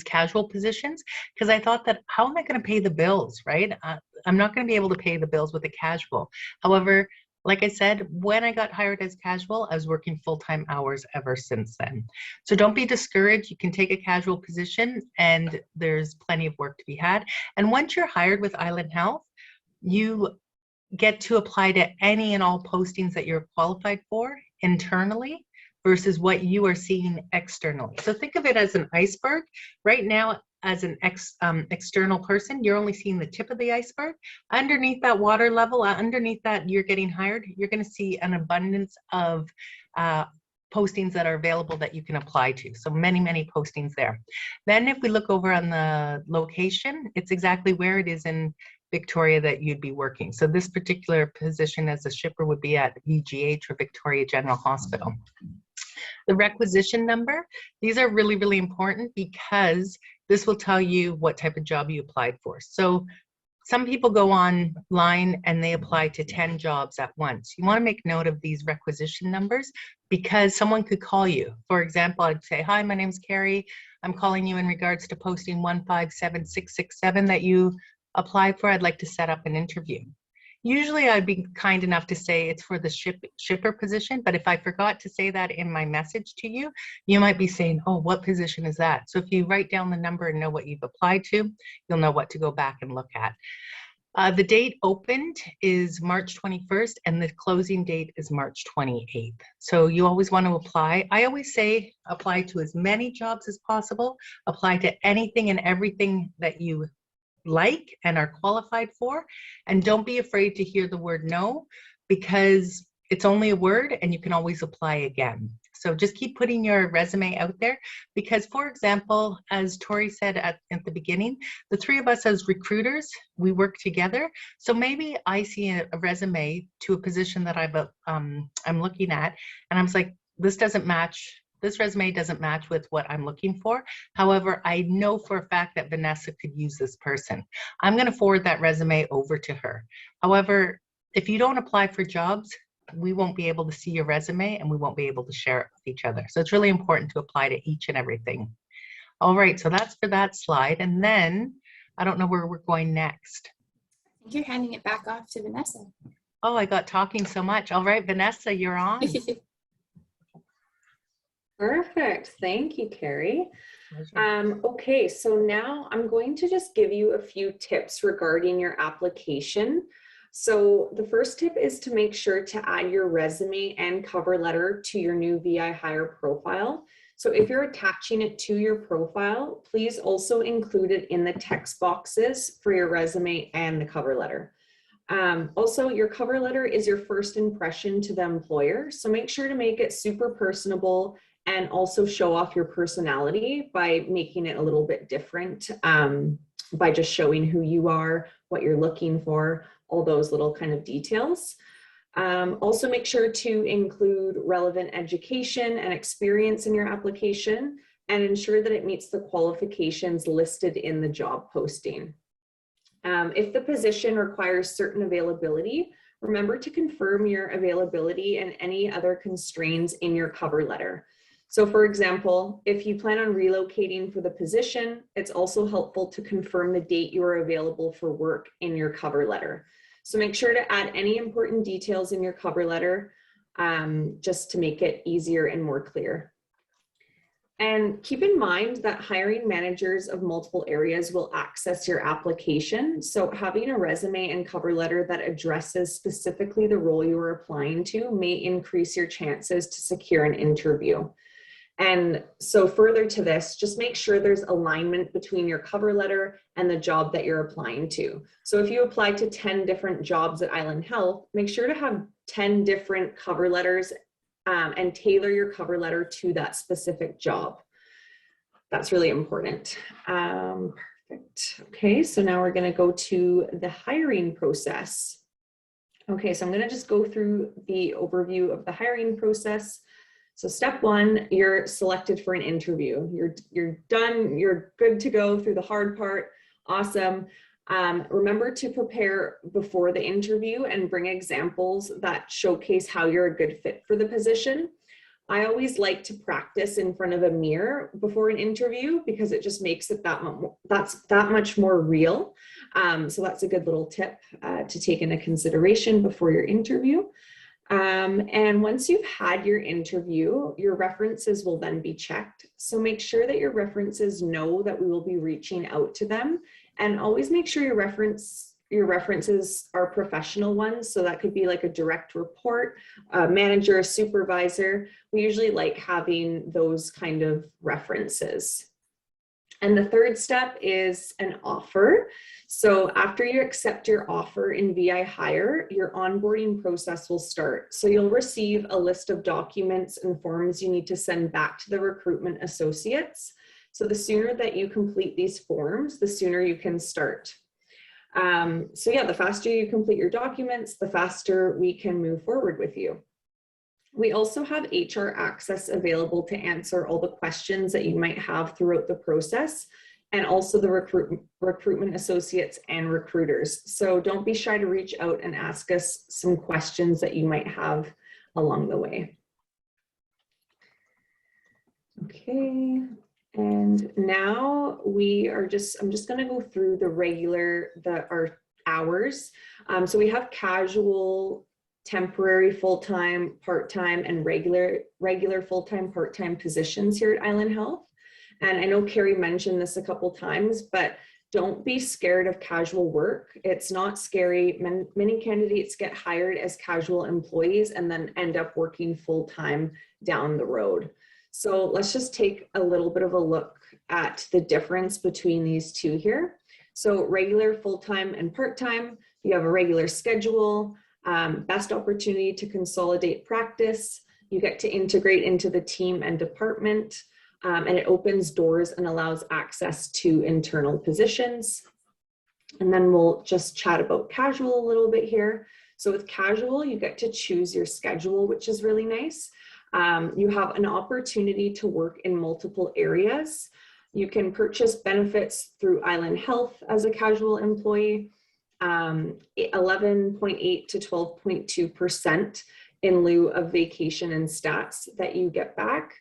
casual positions, because I thought that, how am I going to pay the bills, right? I'm not going to be able to pay the bills with a casual. However, like I said, when I got hired as casual, I was working full-time hours ever since then. So don't be discouraged. You can take a casual position and there's plenty of work to be had. And once you're hired with Island Health, you get to apply to any and all postings that you're qualified for internally versus what you are seeing externally. So think of it as an iceberg. Right now, as an external person, you're only seeing the tip of the iceberg. Underneath that water level, underneath that you're getting hired, you're going to see an abundance of postings that are available that you can apply to. So many, many postings there. Then if we look over on the location, it's exactly where it is in Victoria that you'd be working. So this particular position as a shipper would be at VGH or Victoria General Hospital. The requisition number, these are really, really important because this will tell you what type of job you applied for. So some people go online and they apply to 10 jobs at once. You want to make note of these requisition numbers because someone could call you. For example, I'd say, hi, my name's Carrie. I'm calling you in regards to posting 157667 that you applied for. I'd like to set up an interview. Usually I'd be kind enough to say it's for the shipper position, but if I forgot to say that in my message to you, you might be saying, oh, what position is that? So if you write down the number and know what you've applied to, you'll know what to go back and look at. The date opened is March 21st and the closing date is March 28th. So you always want to apply. I always say apply to as many jobs as possible, apply to anything and everything that you like and are qualified for, and don't be afraid to hear the word no, because it's only a word and you can always apply again. So just keep putting your resume out there because, for example, as Tori said at the beginning, the three of us as recruiters, we work together. So maybe I see a resume to a position that I'm looking at and I'm like, this resume doesn't match with what I'm looking for. However, I know for a fact that Vanessa could use this person. I'm going to forward that resume over to her. However, if you don't apply for jobs, we won't be able to see your resume and we won't be able to share it with each other. So it's really important to apply to each and everything. All right, so that's for that slide. And then I don't know where we're going next. I think you're handing it back off to Vanessa. Oh, I got talking so much. All right, Vanessa, you're on. Perfect. Thank you, Carrie. Okay, so now I'm going to just give you a few tips regarding your application. So the first tip is to make sure to add your resume and cover letter to your new VI Hire profile. So if you're attaching it to your profile, please also include it in the text boxes for your resume and the cover letter. Also, your cover letter is your first impression to the employer. So make sure to make it super personable and also show off your personality by making it a little bit different, by just showing who you are, what you're looking for, all those little kind of details. Also make sure to include relevant education and experience in your application and ensure that it meets the qualifications listed in the job posting. If the position requires certain availability, remember to confirm your availability and any other constraints in your cover letter. So for example, if you plan on relocating for the position, it's also helpful to confirm the date you are available for work in your cover letter. So make sure to add any important details in your cover letter just to make it easier and more clear. And keep in mind that hiring managers of multiple areas will access your application. So having a resume and cover letter that addresses specifically the role you are applying to may increase your chances to secure an interview. And so further to this, just make sure there's alignment between your cover letter and the job that you're applying to. So if you apply to 10 different jobs at Island Health, make sure to have 10 different cover letters and tailor your cover letter to that specific job. That's really important. Perfect. Okay, so now we're going to go to the hiring process. Okay, so I'm going to just go through the overview of the hiring process. So step one, you're selected for an interview. You're done, you're good to go through the hard part. Awesome. Remember to prepare before the interview and bring examples that showcase how you're a good fit for the position. I always like to practice in front of a mirror before an interview because it just makes it that much more real. So that's a good little tip to take into consideration before your interview. And once you've had your interview, your references will then be checked. So make sure that your references know that we will be reaching out to them, and always make sure your references are professional ones. So that could be like a direct report, a manager, a supervisor. We usually like having those kind of references. And the third step is an offer. So after you accept your offer in VI Hire, your onboarding process will start. So you'll receive a list of documents and forms you need to send back to the recruitment associates. So the sooner that you complete these forms, the sooner you can start. So yeah, the faster you complete your documents, the faster we can move forward with you. We also have HR access available to answer all the questions that you might have throughout the process, and also the recruitment associates and recruiters. So don't be shy to reach out and ask us some questions that you might have along the way. Okay, and now I'm just going to go through our hours. So we have casual, temporary, full-time, part-time, and regular full-time, part-time positions here at Island Health. And I know Carrie mentioned this a couple times, but don't be scared of casual work. It's not scary. Many candidates get hired as casual employees and then end up working full-time down the road. So let's just take a little bit of a look at the difference between these two here. So regular, full-time, and part-time, you have a regular schedule, best opportunity to consolidate practice. You get to integrate into the team and department, and it opens doors and allows access to internal positions. And then we'll just chat about casual a little bit here. So with casual, you get to choose your schedule, which is really nice. You have an opportunity to work in multiple areas. You can purchase benefits through Island Health as a casual employee, 11.8 to 12.2% in lieu of vacation and stats that you get back.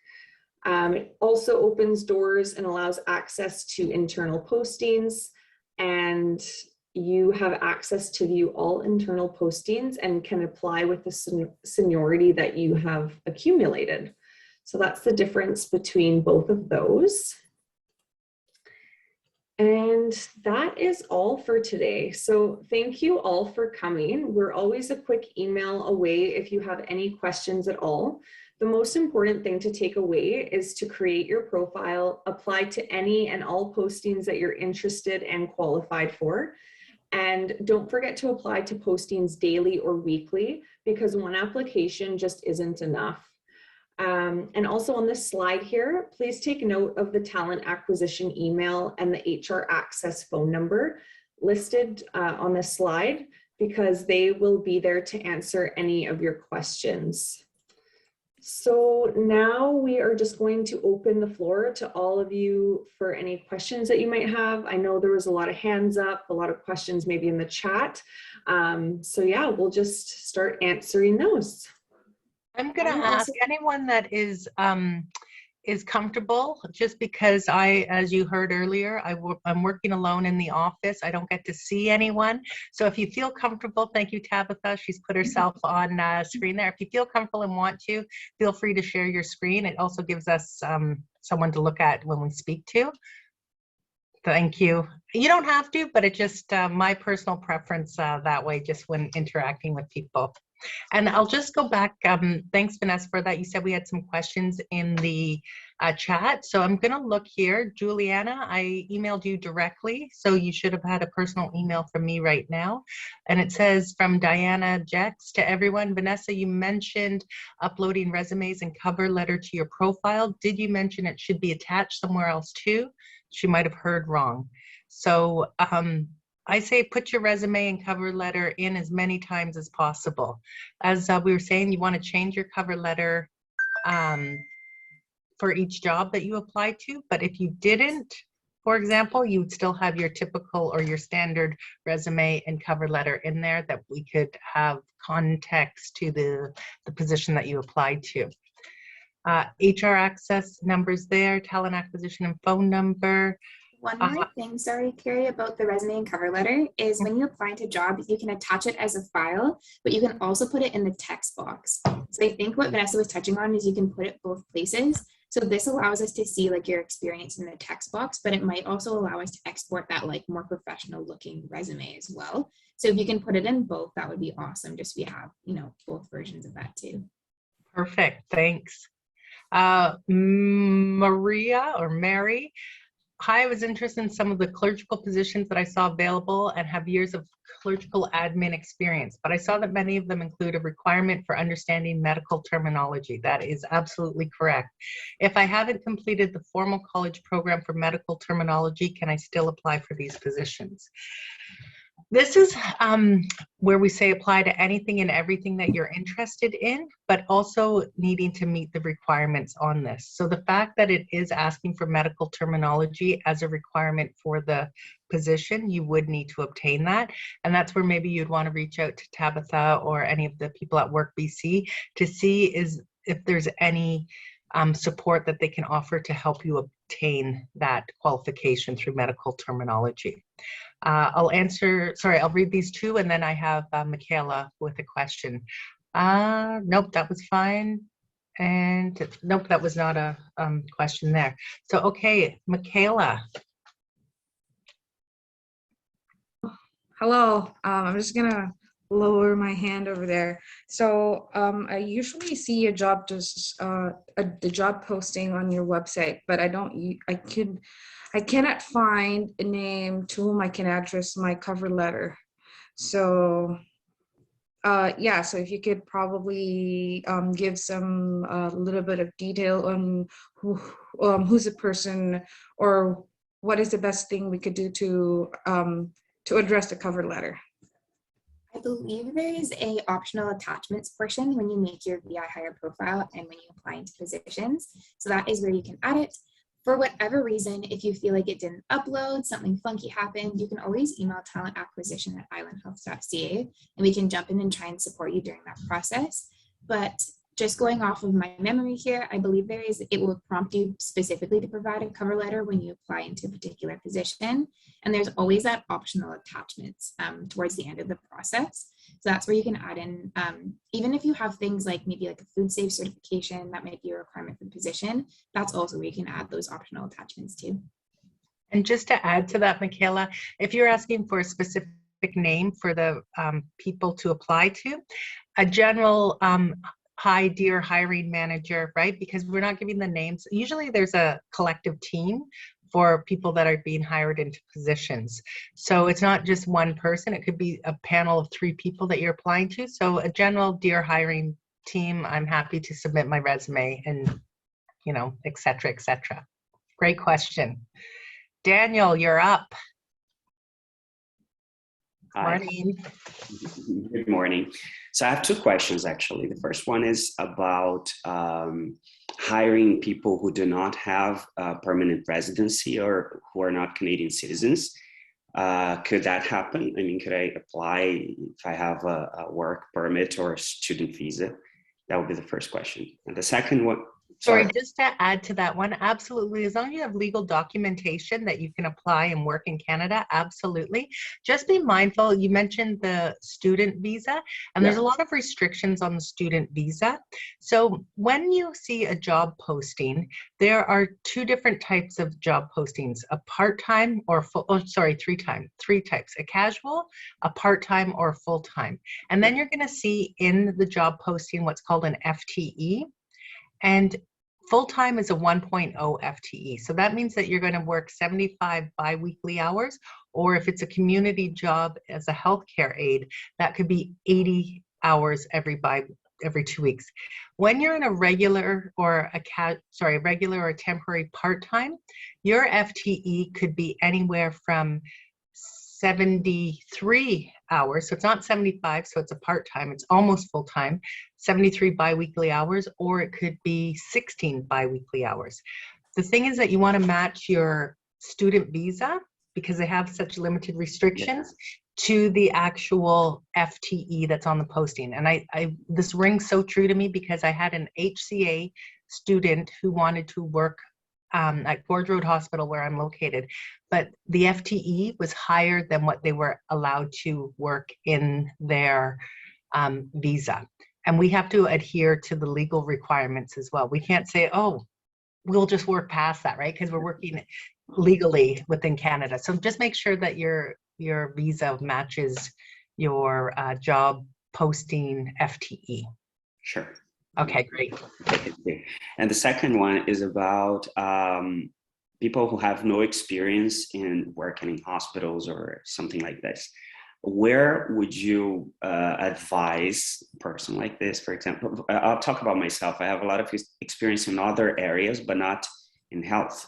It also opens doors and allows access to internal postings, and you have access to view all internal postings and can apply with the seniority that you have accumulated. So that's the difference between both of those. And that is all for today. So thank you all for coming. We're always a quick email away if you have any questions at all. The most important thing to take away is to create your profile, apply to any and all postings that you're interested and qualified for. And don't forget to apply to postings daily or weekly, because one application just isn't enough. And also on this slide here, please take note of the talent acquisition email and the HR access phone number listed on this slide, because they will be there to answer any of your questions. So now we are just going to open the floor to all of you for any questions that you might have. I know there was a lot of hands up, a lot of questions maybe in the chat. So yeah, we'll just start answering those. I'm going to ask anyone that is comfortable, just because as you heard earlier, I'm working alone in the office. I don't get to see anyone. So if you feel comfortable, thank you, Tabitha. She's put herself on screen there. If you feel comfortable and want to, feel free to share your screen. It also gives us someone to look at when we speak to. Thank you. You don't have to, but it just my personal preference that way, just when interacting with people. And I'll just go back. Thanks, Vanessa, for that. You said we had some questions in the chat. So I'm going to look here. Juliana, I emailed you directly. So you should have had a personal email from me right now. And it says from Diana Jex to everyone. Vanessa, you mentioned uploading resumes and cover letter to your profile. Did you mention it should be attached somewhere else too? She might have heard wrong. So I say put your resume and cover letter in as many times as possible. As we were saying, you want to change your cover letter for each job that you apply to. But if you didn't, for example, you would still have your typical or your standard resume and cover letter in there that we could have context to the position that you applied to. HR access numbers there, talent acquisition and phone number. One more thing, sorry, Carrie, about the resume and cover letter is when you apply to jobs, you can attach it as a file, but you can also put it in the text box. So I think what Vanessa was touching on is you can put it both places. So this allows us to see like your experience in the text box, but it might also allow us to export that like more professional looking resume as well. So if you can put it in both, that would be awesome. Just so we have, you know, both versions of that too. Perfect, thanks. Maria or Mary. Hi, I was interested in some of the clerical positions that I saw available and have years of clerical admin experience, but I saw that many of them include a requirement for understanding medical terminology. That is absolutely correct. If I haven't completed the formal college program for medical terminology, can I still apply for these positions? This is where we say apply to anything and everything that you're interested in, but also needing to meet the requirements on this. So the fact that it is asking for medical terminology as a requirement for the position, you would need to obtain that. And that's where maybe you'd want to reach out to Tabitha or any of the people at WorkBC to see if there's any support that they can offer to help you obtain that qualification through medical terminology. I'll read these two and then I have Michaela with a question. Nope, that was fine. And nope, that was not a question there. So, okay, Michaela. Hello, I'm just gonna lower my hand over there. So I usually see a job the job posting on your website, but I cannot find a name to whom I can address my cover letter. So yeah, so if you could probably give some little bit of detail on who's the person or what is the best thing we could do to address the cover letter. I believe there is a optional attachments portion when you make your VI Hire profile and when you apply into positions. So that is where you can add it. For whatever reason, if you feel like it didn't upload, something funky happened, you can always email talentacquisition@islandhealth.ca and we can jump in and try and support you during that process. But just going off of my memory here, I believe it will prompt you specifically to provide a cover letter when you apply into a particular position. And there's always that optional attachments towards the end of the process. So that's where you can add in, even if you have things like maybe like a food safe certification, that might be a requirement for the position. That's also where you can add those optional attachments too. And just to add to that, Michaela, if you're asking for a specific name for the people to apply to, a general hi dear hiring manager, right? Because we're not giving the names. Usually there's a collective team for people that are being hired into positions. So it's not just one person. It could be a panel of 3 people that you're applying to. So a general dear hiring team, I'm happy to submit my resume and, you know, et cetera, et cetera. Great question. Daniel, you're up. Hi. Morning. Good morning. So I have 2 questions actually. The first one is about hiring people who do not have permanent residency or who are not Canadian citizens. Could that happen? I mean, could I apply if I have a work permit or a student visa? That would be the first question. And the second one, Sorry, just to add to that one, absolutely. As long as you have legal documentation that you can apply and work in Canada, absolutely. Just be mindful, you mentioned the student visa, and there's a lot of restrictions on the student visa. So when you see a job posting, there are two different types of job postings, a part-time or three types, a casual, a part-time, or full-time. And then you're gonna see in the job posting what's called an FTE. And full-time is a 1.0 FTE. So that means that you're going to work 75 biweekly hours, or if it's a community job as a healthcare aide, that could be 80 hours every 2 weeks. When you're in a regular or a temporary part-time, your FTE could be anywhere from 73 hours. So it's not 75, so it's a part-time, it's almost full-time, 73 biweekly hours, or it could be 16 biweekly hours. The thing is that you want to match your student visa, because they have such limited restrictions, to the actual FTE that's on the posting. And this rings so true to me, because I had an HCA student who wanted to work at Gorge Road Hospital, where I'm located, but the FTE was higher than what they were allowed to work in their visa. And we have to adhere to the legal requirements as well. We can't say, oh, we'll just work past that, right? Because we're working legally within Canada. So just make sure that your visa matches your job posting FTE. Sure. Okay, great. And the second one is about people who have no experience in working in hospitals or something like this. Where would you advise a person like this, for example? I'll talk about myself. I have a lot of experience in other areas, but not in health.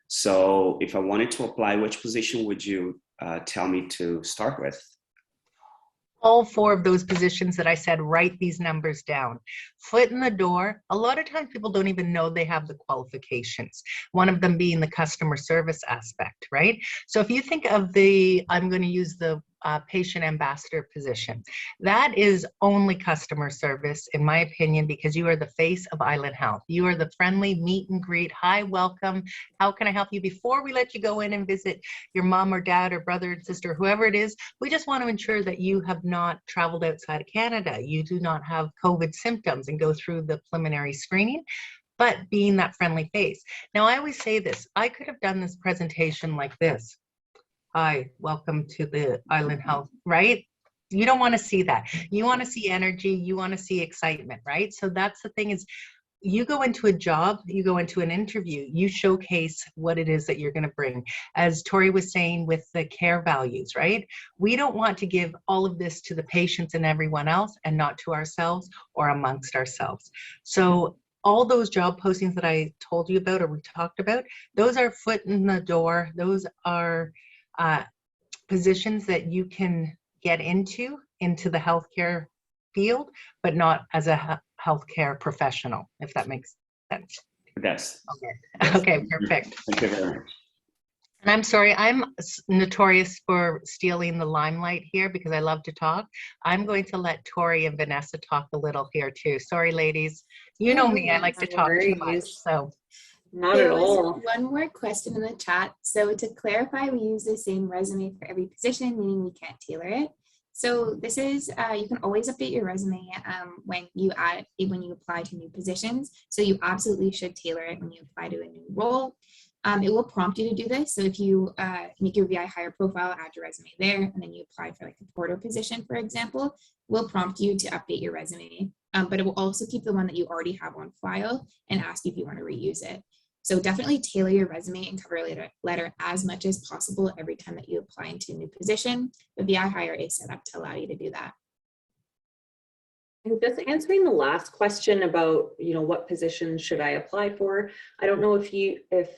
So if I wanted to apply, which position would you tell me to start with? All 4 of those positions that I said, write these numbers down. Foot in the door. A lot of times people don't even know they have the qualifications. One of them being the customer service aspect, right? So if you think of I'm going to use the patient ambassador position. That is only customer service, in my opinion, because you are the face of Island Health. You are the friendly meet and greet. Hi, welcome. How can I help you? Before we let you go in and visit your mom or dad or brother and sister, whoever it is, we just want to ensure that you have not traveled outside of Canada. You do not have COVID symptoms, and go through the preliminary screening, but being that friendly face. Now, I always say this, I could have done this presentation like this. Hi, welcome to the Island Health, right? You don't want to see that. You want to see energy, you want to see excitement, right? So that's the thing, is you go into a job, you go into an interview, you showcase what it is that you're going to bring. As Tori was saying with the care values, right? We don't want to give all of this to the patients and everyone else and not to ourselves or amongst ourselves. So all those job postings that I told you about or we talked about, those are foot in the door. Those are positions that you can get into the healthcare field, but not as a healthcare professional, if that makes sense. Yes. Okay, perfect. Thank you very much. And I'm sorry, I'm notorious for stealing the limelight here because I love to talk. I'm going to let Tori and Vanessa talk a little here too. Sorry, ladies. You know me, I like to talk too much, so. Not at all. One more question in the chat. So to clarify, we use the same resume for every position, meaning we can't tailor it. So this is, you can always update your resume when you apply to new positions. So you absolutely should tailor it when you apply to a new role. It will prompt you to do this. So if you make your VI hire profile, add your resume there, and then you apply for like a porter position, for example, will prompt you to update your resume. But it will also keep the one that you already have on file and ask you if you want to reuse it. So definitely tailor your resume and cover letter as much as possible every time that you apply into a new position. The VI hire is set up to allow you to do that. And just answering the last question about, what positions should I apply for? I don't know if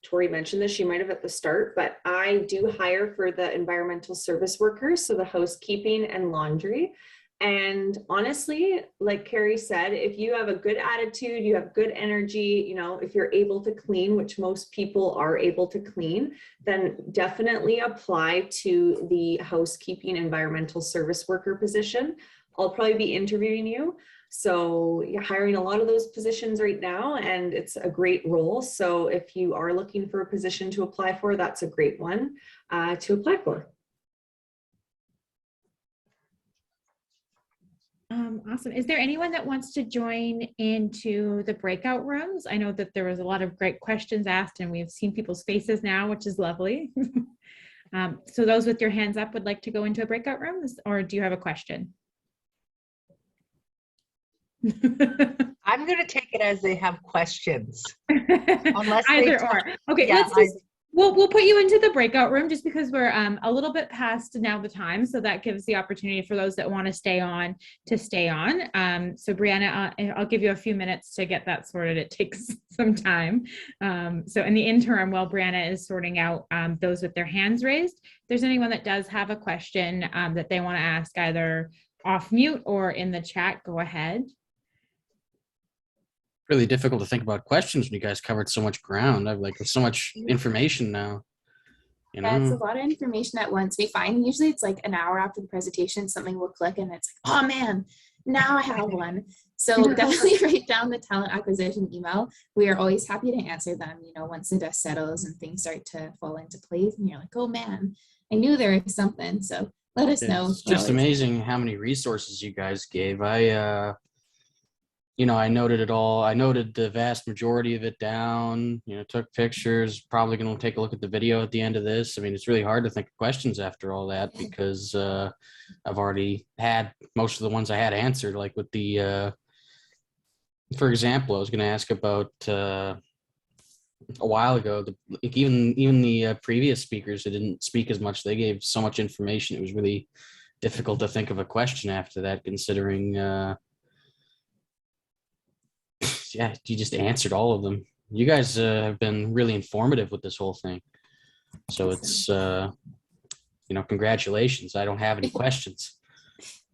Tori mentioned this, she might have at the start, but I do hire for the environmental service workers, so the housekeeping and laundry. And honestly, like Carrie said, if you have a good attitude, you have good energy, if you're able to clean, which most people are able to clean, then definitely apply to the housekeeping environmental service worker position. I'll probably be interviewing you. So you're hiring a lot of those positions right now, and it's a great role. So if you are looking for a position to apply for, that's a great one to apply for. Awesome. Is there anyone that wants to join into the breakout rooms? I know that there was a lot of great questions asked, and we've seen people's faces now, which is lovely. So those with your hands up would like to go into a breakout room, or do you have a question? I'm going to take it as they have questions. Unless Either or. Okay, yeah, let's just, we'll put you into the breakout room just because we're a little bit past now the time. So that gives the opportunity for those that want to stay on to stay on. So Brianna, I'll give you a few minutes to get that sorted. It takes some time. So in the interim, while Brianna is sorting out those with their hands raised, if there's anyone that does have a question that they want to ask either off mute or in the chat, go ahead. Really difficult to think about questions when you guys covered so much ground. I've like so much information now. You know? Yeah, it's a lot of information at once. We find usually it's like an hour after the presentation, something will click and it's like, oh man, now I have one. So definitely write down the talent acquisition email. We are always happy to answer them, you know, once the dust settles and things start to fall into place and you're like, oh man, I knew there was something. So let us know. It's just amazing how many resources you guys gave. You know, I noted it all. I noted the vast majority of it down, you know, took pictures, probably going to take a look at the video at the end of this. I mean, it's really hard to think of questions after all that because I've already had most of the ones I had answered, like with the, for example, I was going to ask about a while ago, even the previous speakers that didn't speak as much, they gave so much information. It was really difficult to think of a question after that, considering yeah, you just answered all of them. You guys have been really informative with this whole thing. So it's, you know, congratulations. I don't have any questions.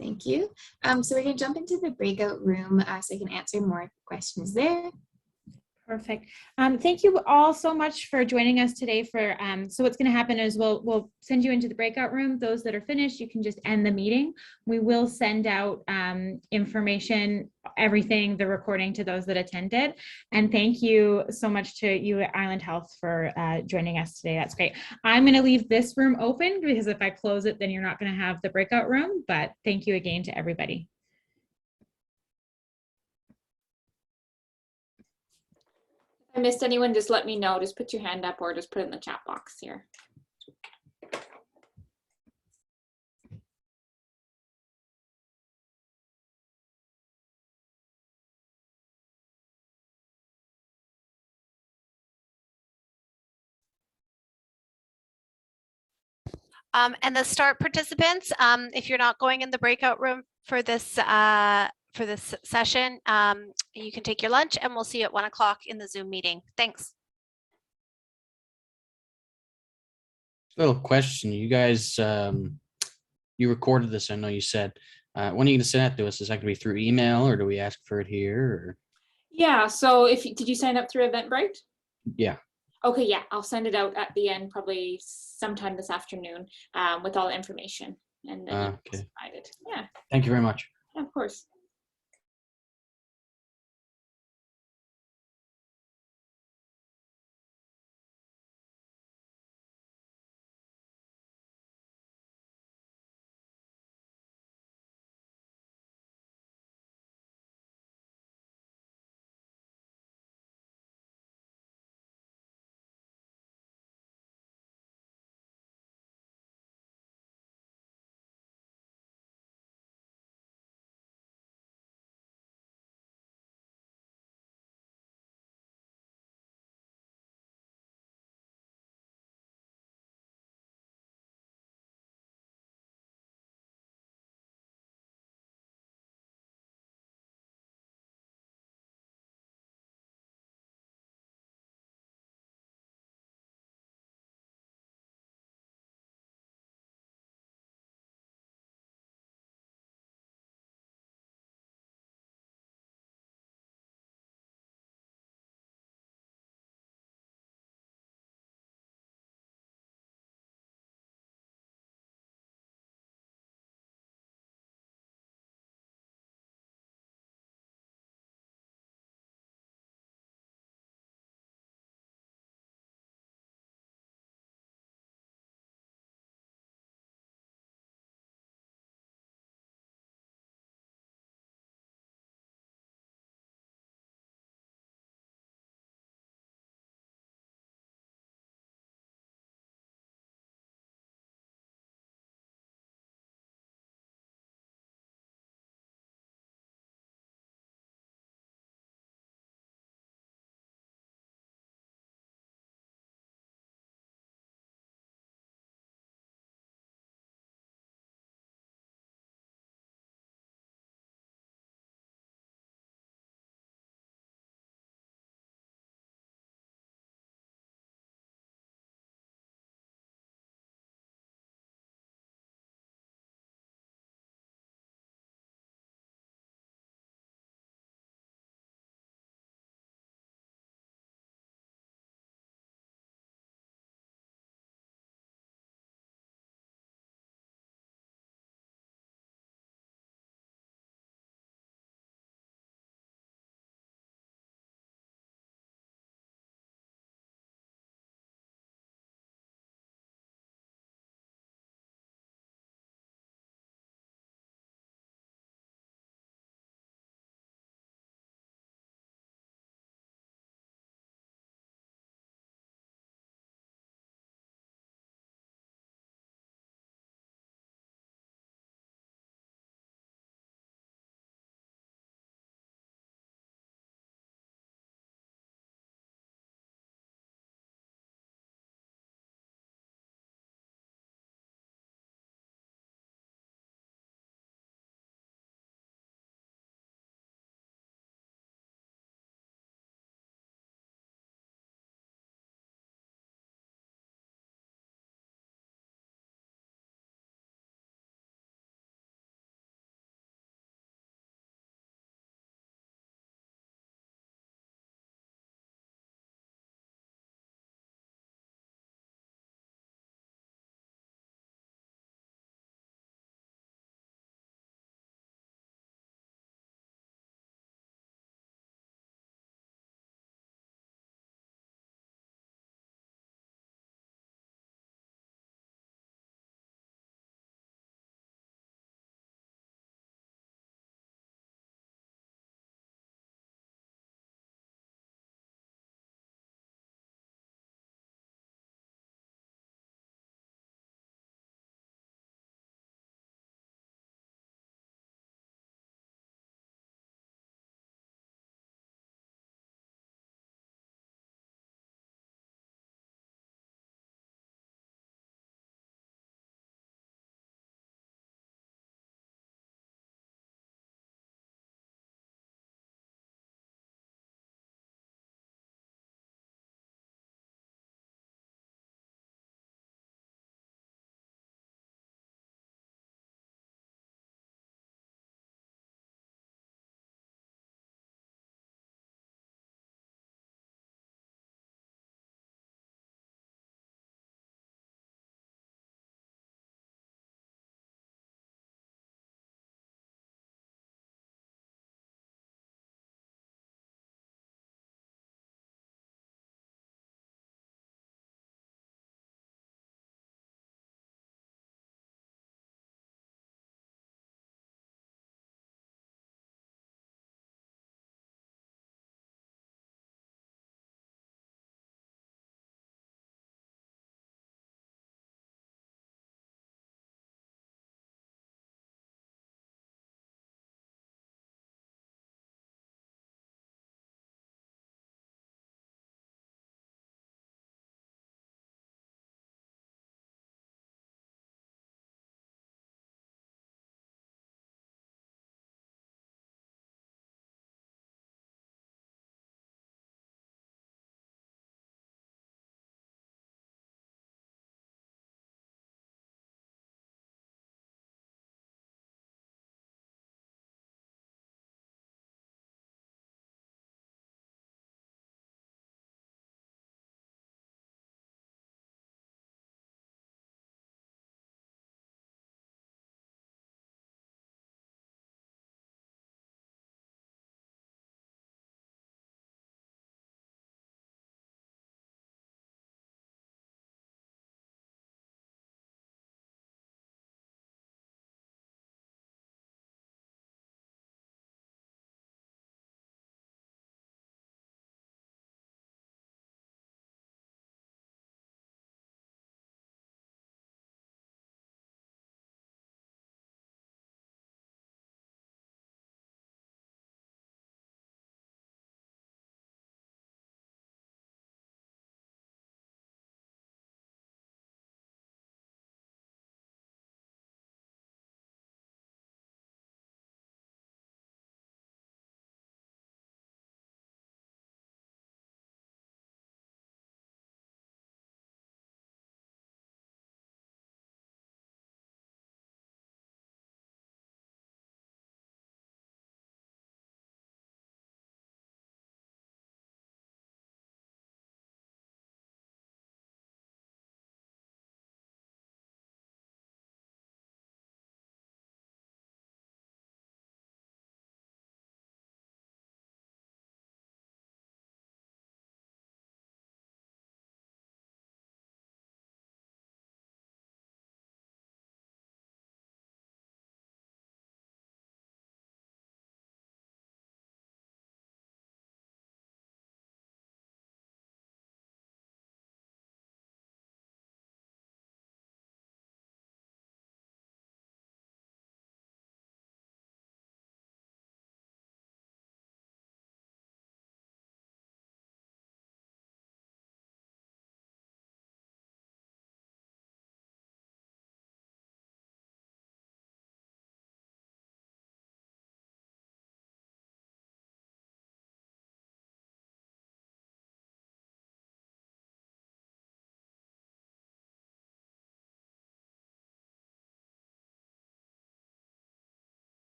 Thank you. So we're going to jump into the breakout room so I can answer more questions there. Perfect. Thank you all so much for joining us today. So what's going to happen is we'll send you into the breakout room. Those that are finished, you can just end the meeting. We will send out information, everything, the recording to those that attended. And thank you so much to you at Island Health for joining us today. That's great. I'm going to leave this room open because if I close it, then you're not going to have the breakout room. But thank you again to everybody. I missed anyone, just let me know. Just put your hand up or just put it in the chat box here. And the START participants, if you're not going in the breakout room for this session, you can take your lunch and we'll see you at 1 o'clock in the Zoom meeting. Thanks. Little question. You guys, you recorded this, I know you said. When are you going to send that to us? Is that going to be through email or do we ask for it here? Or? Yeah, so did you sign up through Eventbrite? Yeah. Okay, yeah, I'll send it out at the end, probably sometime this afternoon with all the information and then Okay. provided. Yeah. Thank you very much. Yeah, of course.